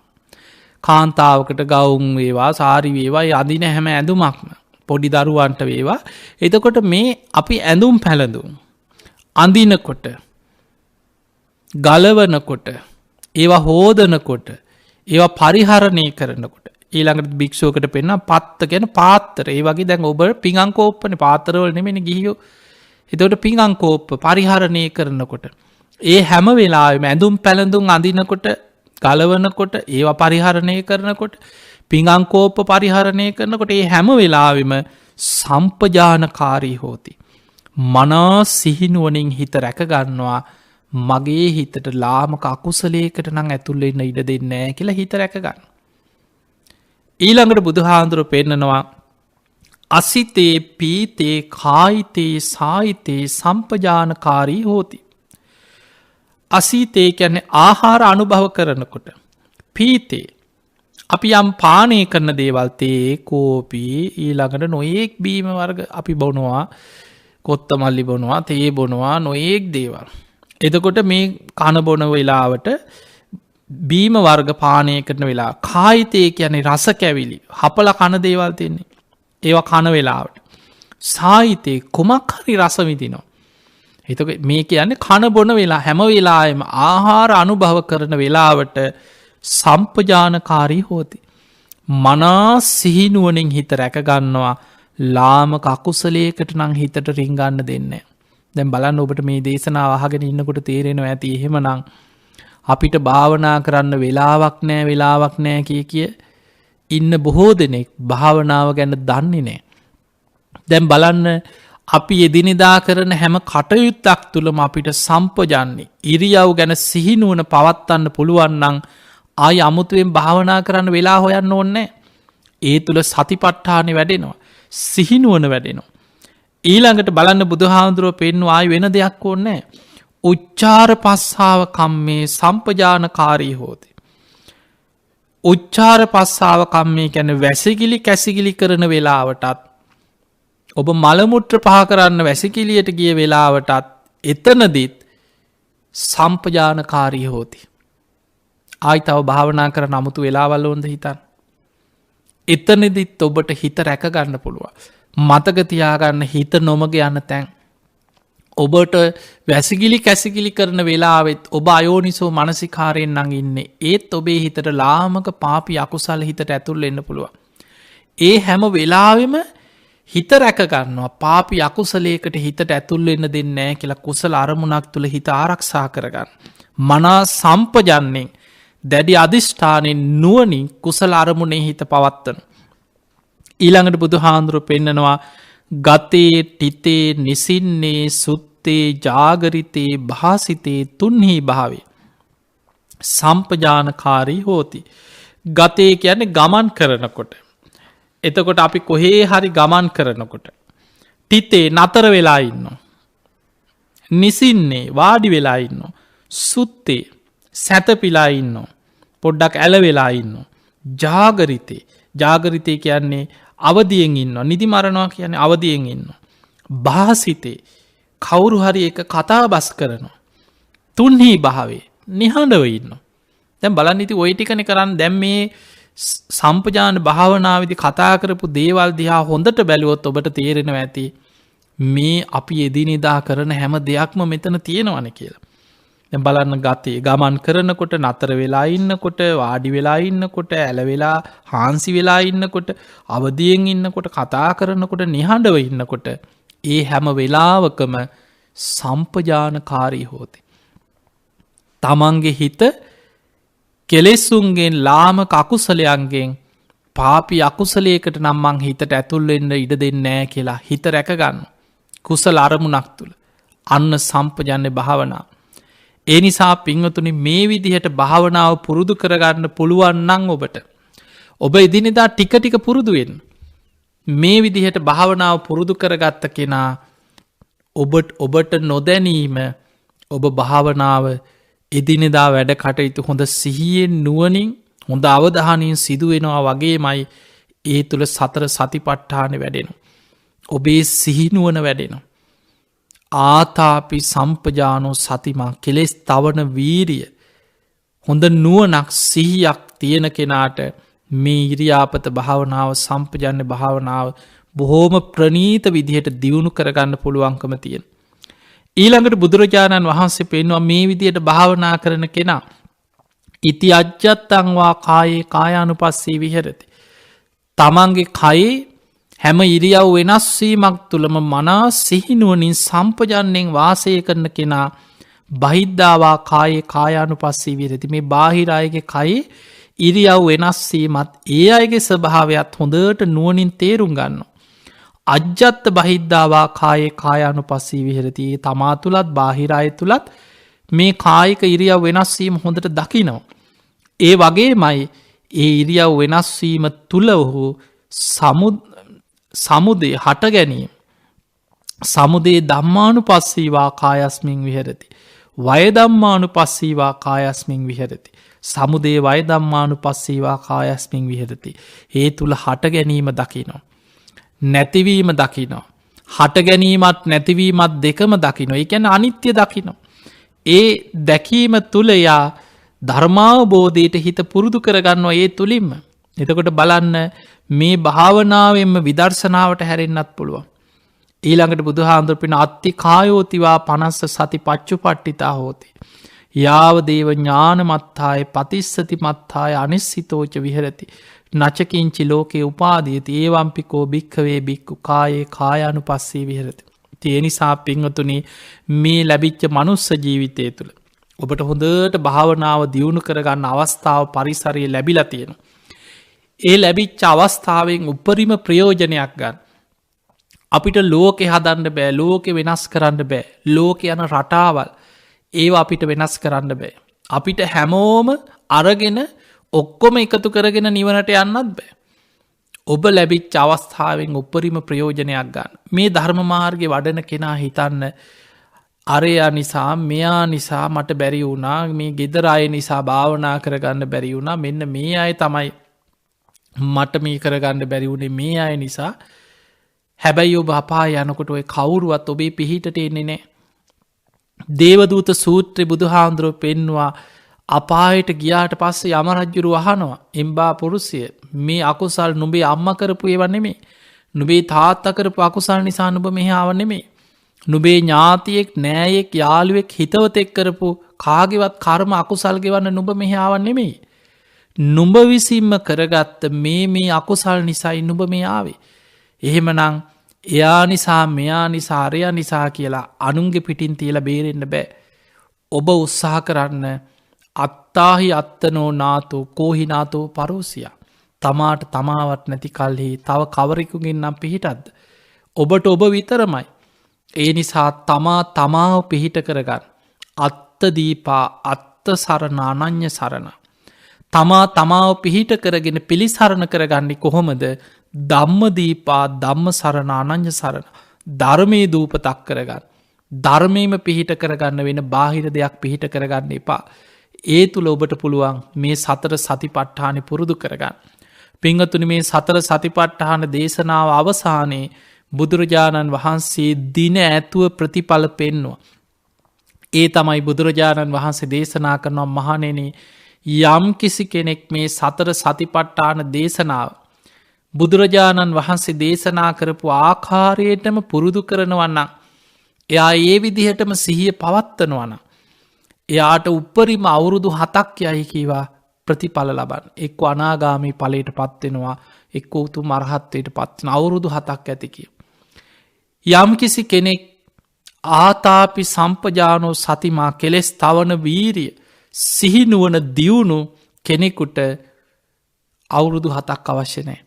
කාන්තාවකට ගවුන් වේවා සාරි වේවා අඳින හැම ඇඳුමක්ම පොඩි දරුවන්ට වේවා. එතකොට මේ අපි ඇඳුම් පැළඳුම් අඳිනකොට ගලවනකොට ඒවා හෝදනකොට ඒවා පරිහරණය කරනකොට ඊළඟට භික්ෂුවකට පෙන්න්න පත්ත ගැන පාත්තර ඒ වගේ දැන් ඔබ පිංගංකෝප්පන පාතරවල නෙමෙන ගිහියෝ එතවට පිංගංකෝප්ප පරිහරණය කරනකොට ඒ හැම වෙලාම ඇඳුම් පැළඳුම් අඳිනකොට ගලවනකොට ඒවා පරිහරණය කරනකොට පිංගංකෝප්ප පරිහරණය කරනකොට ඒ හැම වෙලාවෙම සම්පජානකාරී හෝති. මනා සිහිනුවනින් හිත රැකගන්නවා මගේ හිතට ලාමක අකුසලේකට නං ඇතුල්ලෙන්න ඉඩ දෙන්නෑ කියලා හිත රැකගන්න. ඊළඟට බුදුහාන්දුර පෙන්නනවා අසිතේ පීතේ කායිතේ සාහිතේ සම්පජානකාරී හෝති. අසීතේ කැනෙ ආහාර අනුභව කරනකොට. පීතේ අපි යම් පානය කරන දේවල්තේ කෝපී ඊළඟට නොයෙක් බීම වර්ග අපි බොනවා කොත්තමල්ලි බොනවා තේ බොනවා නොයෙක් දේවල්. එතකොට මේ කණබොන වෙලාවට බීම වර්ග පානය කරන වෙලා කායිතය කියන්නේ රස කැවිලි හපල කණ දේවල් තියන්නේ ඒවා කණ වෙලාවට සාහිතය කුමක් හරි රසවිදිනවා. එතක මේ කියන්නේ කණ බොන වෙලා හැම වෙලාම ආහාර අනුභව කරන වෙලාවට සම්පජානකාරී හෝති. මනා සිහිනුවනින් හිත රැකගන්නවා ලාමක අකුසලේකට නං හිතට රිංගන්න දෙන්න. දැන් බලන්න ඔබට මේ දේශනාව අහගෙන ඉන්නකොට තේරෙනවා ඇති එහෙම නං අපිට භාවනා කරන්න වෙලාවක් නෑ කිය ඉන්න බොහෝ දෙනෙක් භාවනාව ගැන දන්නේ නෑ. දැන් බලන්න අපි එදිනෙදා කරන හැම කටයුත්තක් තුළම අපිට සම්පජන්නේ ඉරියව් ගැන සිහිනුවන පවත්වන්න පුළුවන්නන් ආය අමුතුවෙන් භාවනා කරන්න වෙලා හොයන්න ඕන්නෑ. ඒ තුළ සතිපට්ඨානය වැඩෙනවා සිහිනුවන වැඩෙනවා. ඊළඟට බලන්න බුදුහාමුදුරුව පෙන්වා ආයි වෙන දෙයක් ඕන්නෑ. උච්චාර පස්සාව කම්මේ සම්පජානකාරී හෝති. උච්චාර පස්සාව කම්මේ කැන වැසිකිලි කැසිකිලි කරන වෙලාවටත් ඔබ මළමුට්‍ර පහ කරන්න වැසිකිලියට ගිය වෙලාවටත් එතනදිත් සම්පජානකාරී හෝති. ආයි තව භාවනා කර නමුතු වෙලාවල් ඕොන්ද හිතන්. එතනදිත් ඔබට හිත රැකගන්න පුළුවන්. මතකතියාගන්න හිත නොමග යන්න තැන්. ඔබට වැසිගිලි කැසිගිලි කරන වෙලාවෙත් ඔබ අයෝනිසෝ මනසිකාරයෙන් නං ඉන්න ඒත් ඔබේ හිතට ලාමක පාපි අකුසල් හිතට ඇතුල් එන්න පුළුවන්. ඒ හැම වෙලාවෙම හිත රැකගන්නවා පාපි අකුසලේකට හිතට ඇතුල් එන්න දෙන්නෑ කියලා කුසල අරමුණක් තුළ හිත ආරක්ෂා කරගන්න. මනා සම්පජන්නෙන් දැඩි අධිෂ්ඨානෙන් නුවනින් කුසල අරමුණේ හිත පවත්වන. ඊළඟට බුදු හාන්දුරුව පෙන්නනවා ගතේ ටිතේ නිසින්නේ සුත්තේ ජාගරිතේ භාසිතේ තුන්හි භාවේ සම්පජානකාරී හෝති. ගතේ කියන්නේ ගමන් කරනකොට. එතකොට අපි කොහේ හරි ගමන් කරනකොට. ටිතේ නතර වෙලා ඉන්න. නිසින්නේ වාඩි වෙලා ඉන්න. සුත්තේ සැතපිලා ඉන්න. පොඩ්ඩක් ඇල වෙලා ඉන්න. ජාගරිතේ ජාගරිතය කියන්නේ අවදියෙන් ඉන්න නිදි මරණවා කියන්නේ අවදියෙන් ඉන්න. භාසිතේ කවුරු හරි එක කතා බස් කරනවා. තුන්හි භාවේ නිහඬව ඉන්න. දැන් බලන්න ඉති ඔය ටිකන කරන්න දැම් මේ සම්පජාන භාවනාවිදි කතා කරපු දේවල් දිහා හොඳට බැලුවොත් ඔබට තේරෙනව ඇති මේ අපි එදිනෙදා කරන හැම දෙයක්ම මෙතන තියෙනවන කියලා. දැන් බලන්න ගතේ ගමන් කරනකොට නතර වෙලා ඉන්නකොට වාඩි වෙලා ඉන්නකොට ඇලවෙලා හාන්සි වෙලා ඉන්නකොට අවදියෙන් ඉන්නකොට කතා කරනකොට නිහඬව ඉන්නකොට ඒ හැම වෙලාවකම සම්පජානකාරී හෝති. තමන්ගේ හිත කෙලෙස්සුන්ගෙන් ලාමක අකුසලයන්ගෙන් පාපි අකුසලයකට නම්මං හිතට ඇතුල්වෙන්න ඉඩ දෙන්නෑ කියලා හිත රැකගන්න. කුසල අරමුණක් තුළ අන්න සම්පජන්‍ය භාවනා. ඒ නිසා පිංවතුනි මේ විදිහට භාවනාව පුරුදු කරගන්න පුළුවන්නන් ඔබට. ඔබ ඉදිනිදා ටික ටික පුරුදුවෙන්. මේ විදිහට භාවනාව පුරුදු කරගත්ත කෙනා ඔබට නොදැනීම ඔබ භාවනාව එදිනෙදා වැඩ කටයුතු හොඳ සිහියෙන් නුවනින් හොඳ අවධානයෙන් සිදුවෙනවා වගේ මයි ඒ තුළ සතර සතිපට්ඨාන වැඩෙන. ඔබේ සිහිනුවන වැඩෙන. ආතාපි සම්පජානෝ සතිමා කෙලෙස් තවන වීරිය හොඳ නුවණක් සිහියක් තියෙන කෙනාට මේ ඉරියාපත භාවනාව සම්පජන්‍ය භාවනාව බොහෝම ප්‍රනීත විදිහට දියුණු කරගන්න පුළුවන්කම තියෙන. ඊළඟට බුදුරජාණන් වහන්සේ පෙන්වා මේ විදියට භාවනා කරන කෙනා ඉති අජ්ජත්තංවා කායේ කායානුපස්සී විහෙරති. තමන්ගේ කයේ හැම ඉරියව් වෙනස්වීමක් තුළම මනා සිහිනුවනින් සම්පජන්යෙන් වාසය කරන කෙනා බහිද්ධවා කායේ කායානුපස්සී විරති. මේ බාහිරයගේ කයේ ඉරියව් වෙනස්වීමත් ඒ අයගේ ස්වභාවයක් හොඳට නුවනින් තේරුම් ගන්න. අජ්ජත්ත බහිද්ධවා කායේ කායානුපස්සී විහෙරති. තමා තුළත් බාහිරය තුළත් මේ කායික ඉරියව් වෙනස්වීම හොඳට දකිනවා. ඒ වගේ මයි ඒ ඉරියව් වෙනස්වීම තුළ ඔහු සමුදේ හට ගැනීම. සමුදේ දම්මානු පස්සීවා කායස්මින් විහෙරති. වයදම්මානු පස්සීවා කායස්මින් විහෙරති. සමුදේ වයදම්මානු පස්සීවා කායස්මින් විහෙරති. ඒ තුළ හට ගැනීම දකිනවා. නැතිවීම දකිනවා. හට ගැනීමත් නැතිවීමත් දෙකම දකිනවා. එකැන අනිත්‍ය දකිනවා. ඒ දැකීම තුළ යා ධර්මාවබෝධයට හිත පුරුදු කරගන්නවා ඒ තුළින්ම. එතකොට බලන්න මේ භාවනාවෙන්ම විදර්ශනාවට හැරෙන්න්නත් පුළුවන්. ඊළඟට බුදුහාන්දුරපෙන අත්ති කායෝතිවා පනස්ස සති පච්චු පට්ටිතා හෝති. යාව දේව ඥානමත්තාය පතිස්සති මත්තාය අනිස්සිතෝච විහරති. නචකින්චි ලෝකයේ උපාදීති ඒවම්පිකෝ භික්කවේ බික්කු කායේ කායානු පස්සේ විහරති. තියනිසා පිංහතුනේ මේ ලැබිච්ච මනුස්ස ජීවිතය තුළ. ඔබට හොඳට භාවනාව දියුණු කරගන්න අවස්ථාව පරිසරය ලැබිලා තියෙන. ඒ ලැබිච්ච අවස්ථාවෙන් උපරිම ප්‍රයෝජනයක් ගන්න. අපිට ලෝකෙ හදන්න බෑ ලෝකෙ වෙනස් කරන්න බෑ ලෝක යන රටාවල් ඒ අපිට වෙනස් කරන්න බෑ. අපිට හැමෝම අරගෙන ඔක්කොම එකතු කරගෙන නිවනට යන්නත් බෑ. ඔබ ලැබිච් අවස්ථාවෙන් උපරිම ප්‍රයෝජනයක් ගන්න. මේ ධර්මමාර්ගය වඩන කෙනා හිතන්න අරයා නිසා මෙයා නිසා මට බැරි වුණා මේ ගෙදරය නිසා භාවනා කරගන්න බැරි වුණා මෙන්න මේ අය තමයි මට මේ කරගන්න බැරි වුණේ මේ අය නිසා. හැබැයි ඔබ අපා යනකොට ඔය කවුරුවත් ඔබේ පිහිටට එන්නේ නෑ. දේවදූත සූත්‍රය බුදුහාන්දුරුව පෙන්වා අපායට ගියාට පස්සේ යමරජ්ජුරු අහනවා එම්බා පුරුසිය මේ අකුසල් නුබේ අම්ම කරපු ඒවන්නෙමේ නුබේ තාත්තකරපු අකුසල් නිසා නුබ මෙහාව නෙමේ නුබේ ඥාතියෙක් නෑයෙක් යාළුවෙක් හිතවතෙක් කරපු කාගෙවත් කර්ම අකුසල් ගෙවන්න නුබ මෙහාවන් නෙමෙයි. නුඹ විසින්ම කරගත්ත මේ අකුසල් නිසයි නුබ මේ ආවේ. එහෙමනං එයා නිසා මෙයා නිසාරය නිසා කියලා අනුන්ගේ පිටින් තියල බේරෙන්න්න බෑ. ඔබ උත්සාහ කරන්න අත්තාහි අත්තනෝ නාතෝ කෝහිනාතෝ පරෝසිය. තමාට තමාවත් නැති කල්හි තව කවරෙකුගෙන්නම් පිහිටත්ද. ඔබට ඔබ විතරමයි. ඒ නිසා තමා තමාව පිහිට කරගන්න. අත්තදීපා අත්ත සරණ අනං්‍ය සරණ. තමා තමාව පිහිට කරගෙන පිළිසරණ කරගන්නේ කොහොමද ධම්මදීපා ධම්ම සරණ අනං්‍ය සරණ. ධර්මය දූපතක් කරගන්න. ධර්මයම පිහිට කරගන්න වෙන බාහිර දෙයක් පිහිට කරගන්න එපා. ඒ තුළ ඔබට පුළුවන් මේ සතර සතිපට්ඨානය පුරුදු කරගන්න. පිංහතුනි මේ සතර සතිපට්ඨාන දේශනාව අවසානයේ බුදුරජාණන් වහන්සේ දින ඇතුව ප්‍රතිඵල පෙන්නවා. ඒ තමයි බුදුරජාණන් වහන්සේ දේශනා කරනවා මහනෙන යම් කිසි කෙනෙක් මේ සතර සතිපට්ඨාන දේශනාව බුදුරජාණන් වහන්සේ දේශනා කරපු ආකාරයටම පුරුදු කරනවන්න එයා ඒ විදිහටම සිහිය පවත්වනවන එයාට උපරිම අවුරුදු 7ක් යයි කීවා ප්‍රතිඵල ලබන් එක්ක අනාගාමී ඵලයට පත්වෙනවා එක්ක උතු මරහත්වයට පත්වන අවුරුදු 7ක් ඇති කිය. යම් කිසි කෙනෙක් ආතාපි සම්පජානෝ සතිමා කෙලෙස් තවන වීරිය සිහිනුවන දියුණු කෙනෙකුට අවුරුදු 7ක් අවශ්‍ය නෑ.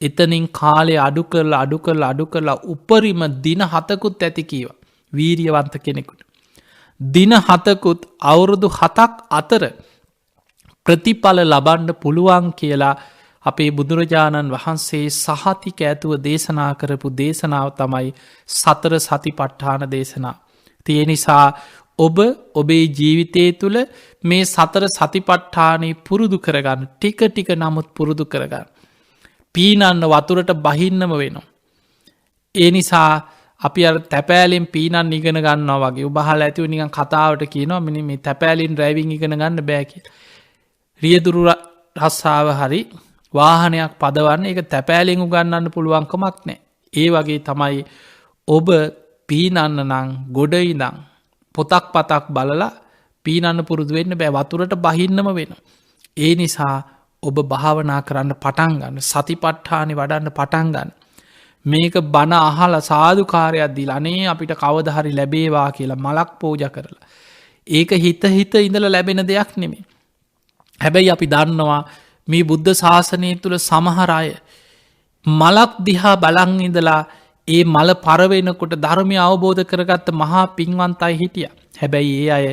එතනින් කාලය අඩු කරලා උපරිම දින 7කුත් ඇති කීව වීරියවන්ත කෙනෙකුට. දින 7කුත් අවුරුදු 7ක් අතර ප්‍රතිඵල ලබන්න පුළුවන් කියලා අපේ බුදුරජාණන් වහන්සේ සහතික ඇතුව දේශනා කරපු දේශනාව තමයි සතර සතිපට්ඨාන දේශනා. තිය නිසා ඔබ ඔබේ ජීවිතය තුළ මේ සතර සතිපට්ඨානය පුරුදු කරගන්න ටික නමුත් පුරුදු කරගන්න. පීනන්න වතුරට බහින්නම වෙනවා. ඒ නිසා අපි අර තැපෑලෙන් පීනන් ඉගෙන ගන්නවා වගේ උබහල ඇතිව නිකන් කතාවට කියනවා මිනි මේ තැපෑලින් ඩ්‍රයිවිං ඉගෙන ගන්න බෑ කියලා. රියදුරු රස්සාව හරි වාහනයක් පදවන්න එක තැපෑලෙන් උගන්නන්න පුළුවන්කමක් නෑ. ඒ වගේ තමයි ඔබ පීනන්න නං ගොඩ ඉඳං පොතක් පතක් බලලා පීනන්න පුරුදු වෙන්න බෑ වතුරට බහින්නම වෙන. ඒ නිසා ඔබ භාවනා කරන්න පටන්ගන්න සතිපට්ඨානි වඩන්න පටන්ගන්න. මේක බණ අහල සාධකාරයක් දිල අනේ අපිට කවදහරි ලැබේවා කියලා මලක් පෝජ කරලා. ඒක හිත ඉඳල ලැබෙන දෙයක් නෙමේ. හැබැයි අපි දන්නවා මේ බුද්ධ ශාසනය තුළ සමහරය මලක් දිහා බලං ඉඳලා ඒ මල පරවෙනකොට ධර්මය අවබෝධ කරගත්ත මහා පින්වන්තයි හිටිය. හැබැයි ඒ අය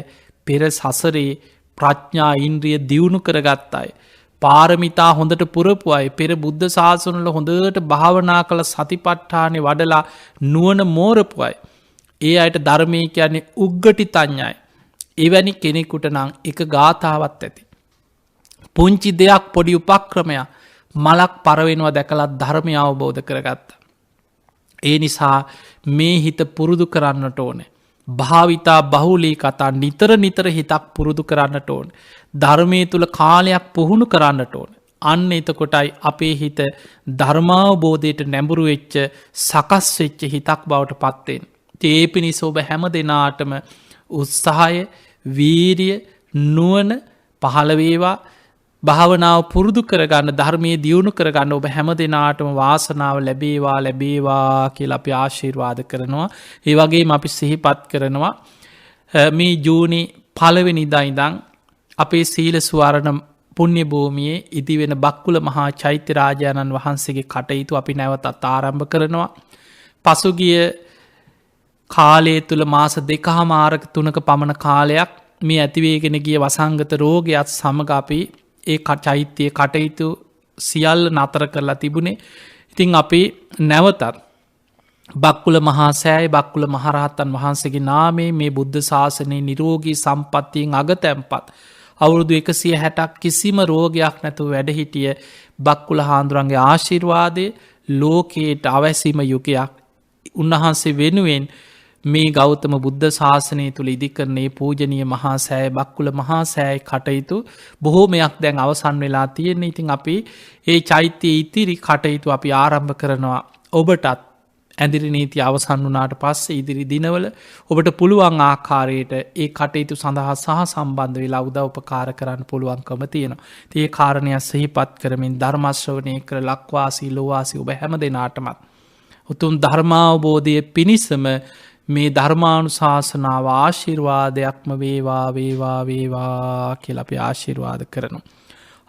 පෙර සසරේ ප්‍රඥා ඉන්ද්‍රිය දියුණු කරගත්තාය. පාරමිතා හොඳට පුරපු අයි පෙර බුද්ධ ශාසනල හොඳට භාවනා කළ සතිපට්ඨානය වඩලා නුවන මෝරපුයි. ඒ අයට ධර්මය කියන්නේ උග්ගටි තඥයි. එවැනි කෙනෙකුට නං එක ගාථාවත් ඇති. පුංචි දෙයක් පොඩි උපක්‍රමයක් මලක් පරවෙනවා දැකලත් ධර්මය අවබෝධ කරගත්ත. ඒ නිසා මේ හිත පුරුදු කරන්නට ඕනේ. භාවිතා බහුලී කතා නිතර හිතක් පුරුදු කරන්නට ඕන. ධර්මය තුළ කාලයක් පුහුණු කරන්නට ඕන. අන්න එතකොටයි අපේ හිත ධර්මාවබෝධයට නැඹුරු වෙච්ච සකස් වෙච්ච හිතක් බවට පත්වෙන්. ඒ පිණිස ඔබ හැම දෙනාටම උත්සාහය වීරිය නුවන පහළවේවා භාවනාව පුරුදු කරගන්න ධර්මය දියුණු කරගන්න ඔබ හැම දෙනාටම වාසනාව ලැබේවා කියලා අපි ආශිර්වාද කරනවා. ඒ වගේ අපි සිහිපත් කරනවා මේ ජූනි පළවෙනිදා ඉඳන් අපේ සීල ස්වරණ පුණ්‍ය භූමියේ ඉදිවෙන බක්කුල මහා චෛත්‍ය රාජානන් වහන්සේගේ කටයුතු අපි නැවතත් ආරම්භ කරනවා. පසුගිය කාලය තුළ මාස 2.5 පමණ කාලයක් මේ ඇතිවේගෙන ගිය වසංගත රෝගයත් සමග අපි ඒ චෛත්‍යයේ කටයුතු සියල්ල නතර කරලා තිබුණේ. ඉතිං අපි නැවතත් බක්කුල මහා සෑය බක්කුල මහරහත්තන් වහන්සේගේ නාමේ මේ බුද්ධ ශාසනයේ නිරෝගී සම්පත්තියෙන් අගතැන්පත් අවුරුදු 160ක් කිසිම රෝගයක් නැතුව වැඩහිටිය බක්කුල හාමුදුරන්ගේ ආශිර්වාදය ලෝකයට අවැසීම යුගයක් උන්වහන්සේ වෙනුවෙන් මේ ගෞතම බුද්ධ ශාසනය තුළ ඉදිකරන්නේ පූජනීය මහා සෑය බක්කුල මහා සෑය කටයුතු බොහෝමයක් දැන් අවසන් වෙලා තියෙන්නේ. ඉතින් අපි ඒ චෛත්‍යයේ ඉතිරි කටයුතු අපි ආරම්භ කරනවා. ඔබටත් ඇදිරි නීති අවසන් වනාට පස්සේ ඉදිරි දිනවල ඔබට පුළුවන් ආකාරයට ඒ කටයුතු සඳහා සහ සම්බන්ධ වෙලා උදව්පකාර කරන්න පුළුවන්කම තියෙනවා. ඒ කාරණය සිහිපත් කරමින් ධර්මශ්‍රවණය කර ලක්වාසී ලෝවාසී ඔබ හැම දෙනාටමත් උතුම් ධර්මාවබෝධය පිණිසම මේ ධර්මානුශාසනාව ආශිර්වාදයක්ම වේවා කියලා අපි ආශිර්වාද කරනවා.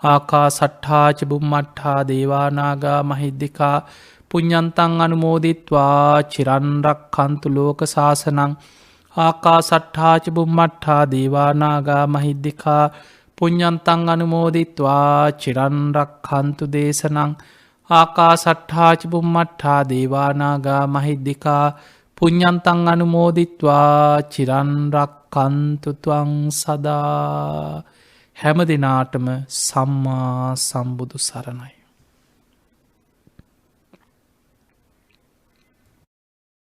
ආකාසට්ඨා ච බුම්මට්ඨා දේවානාගා මහිද්దికා පුඤ්ඤන්තං අනුමෝදිත්වා චිරන් රක්ඛන්තු ලෝක සාසනං. ආකාසට්ඨා ච බුම්මට්ඨා දේවානාගා මහිද්దికා පුඤ්ඤන්තං අනුමෝදිත්වා චිරන් රක්ඛන්තු දේශනං. ආකාසට්ඨා ච බුම්මට්ඨා දේවානාගා මහිද්దికා පුඤ්ඤන්තං අනුමෝදිත්වා චිරන් රක්ඛන්තු ත්වං සදා. හැම දිනාටම සම්මා සම්බුදු සරණයි.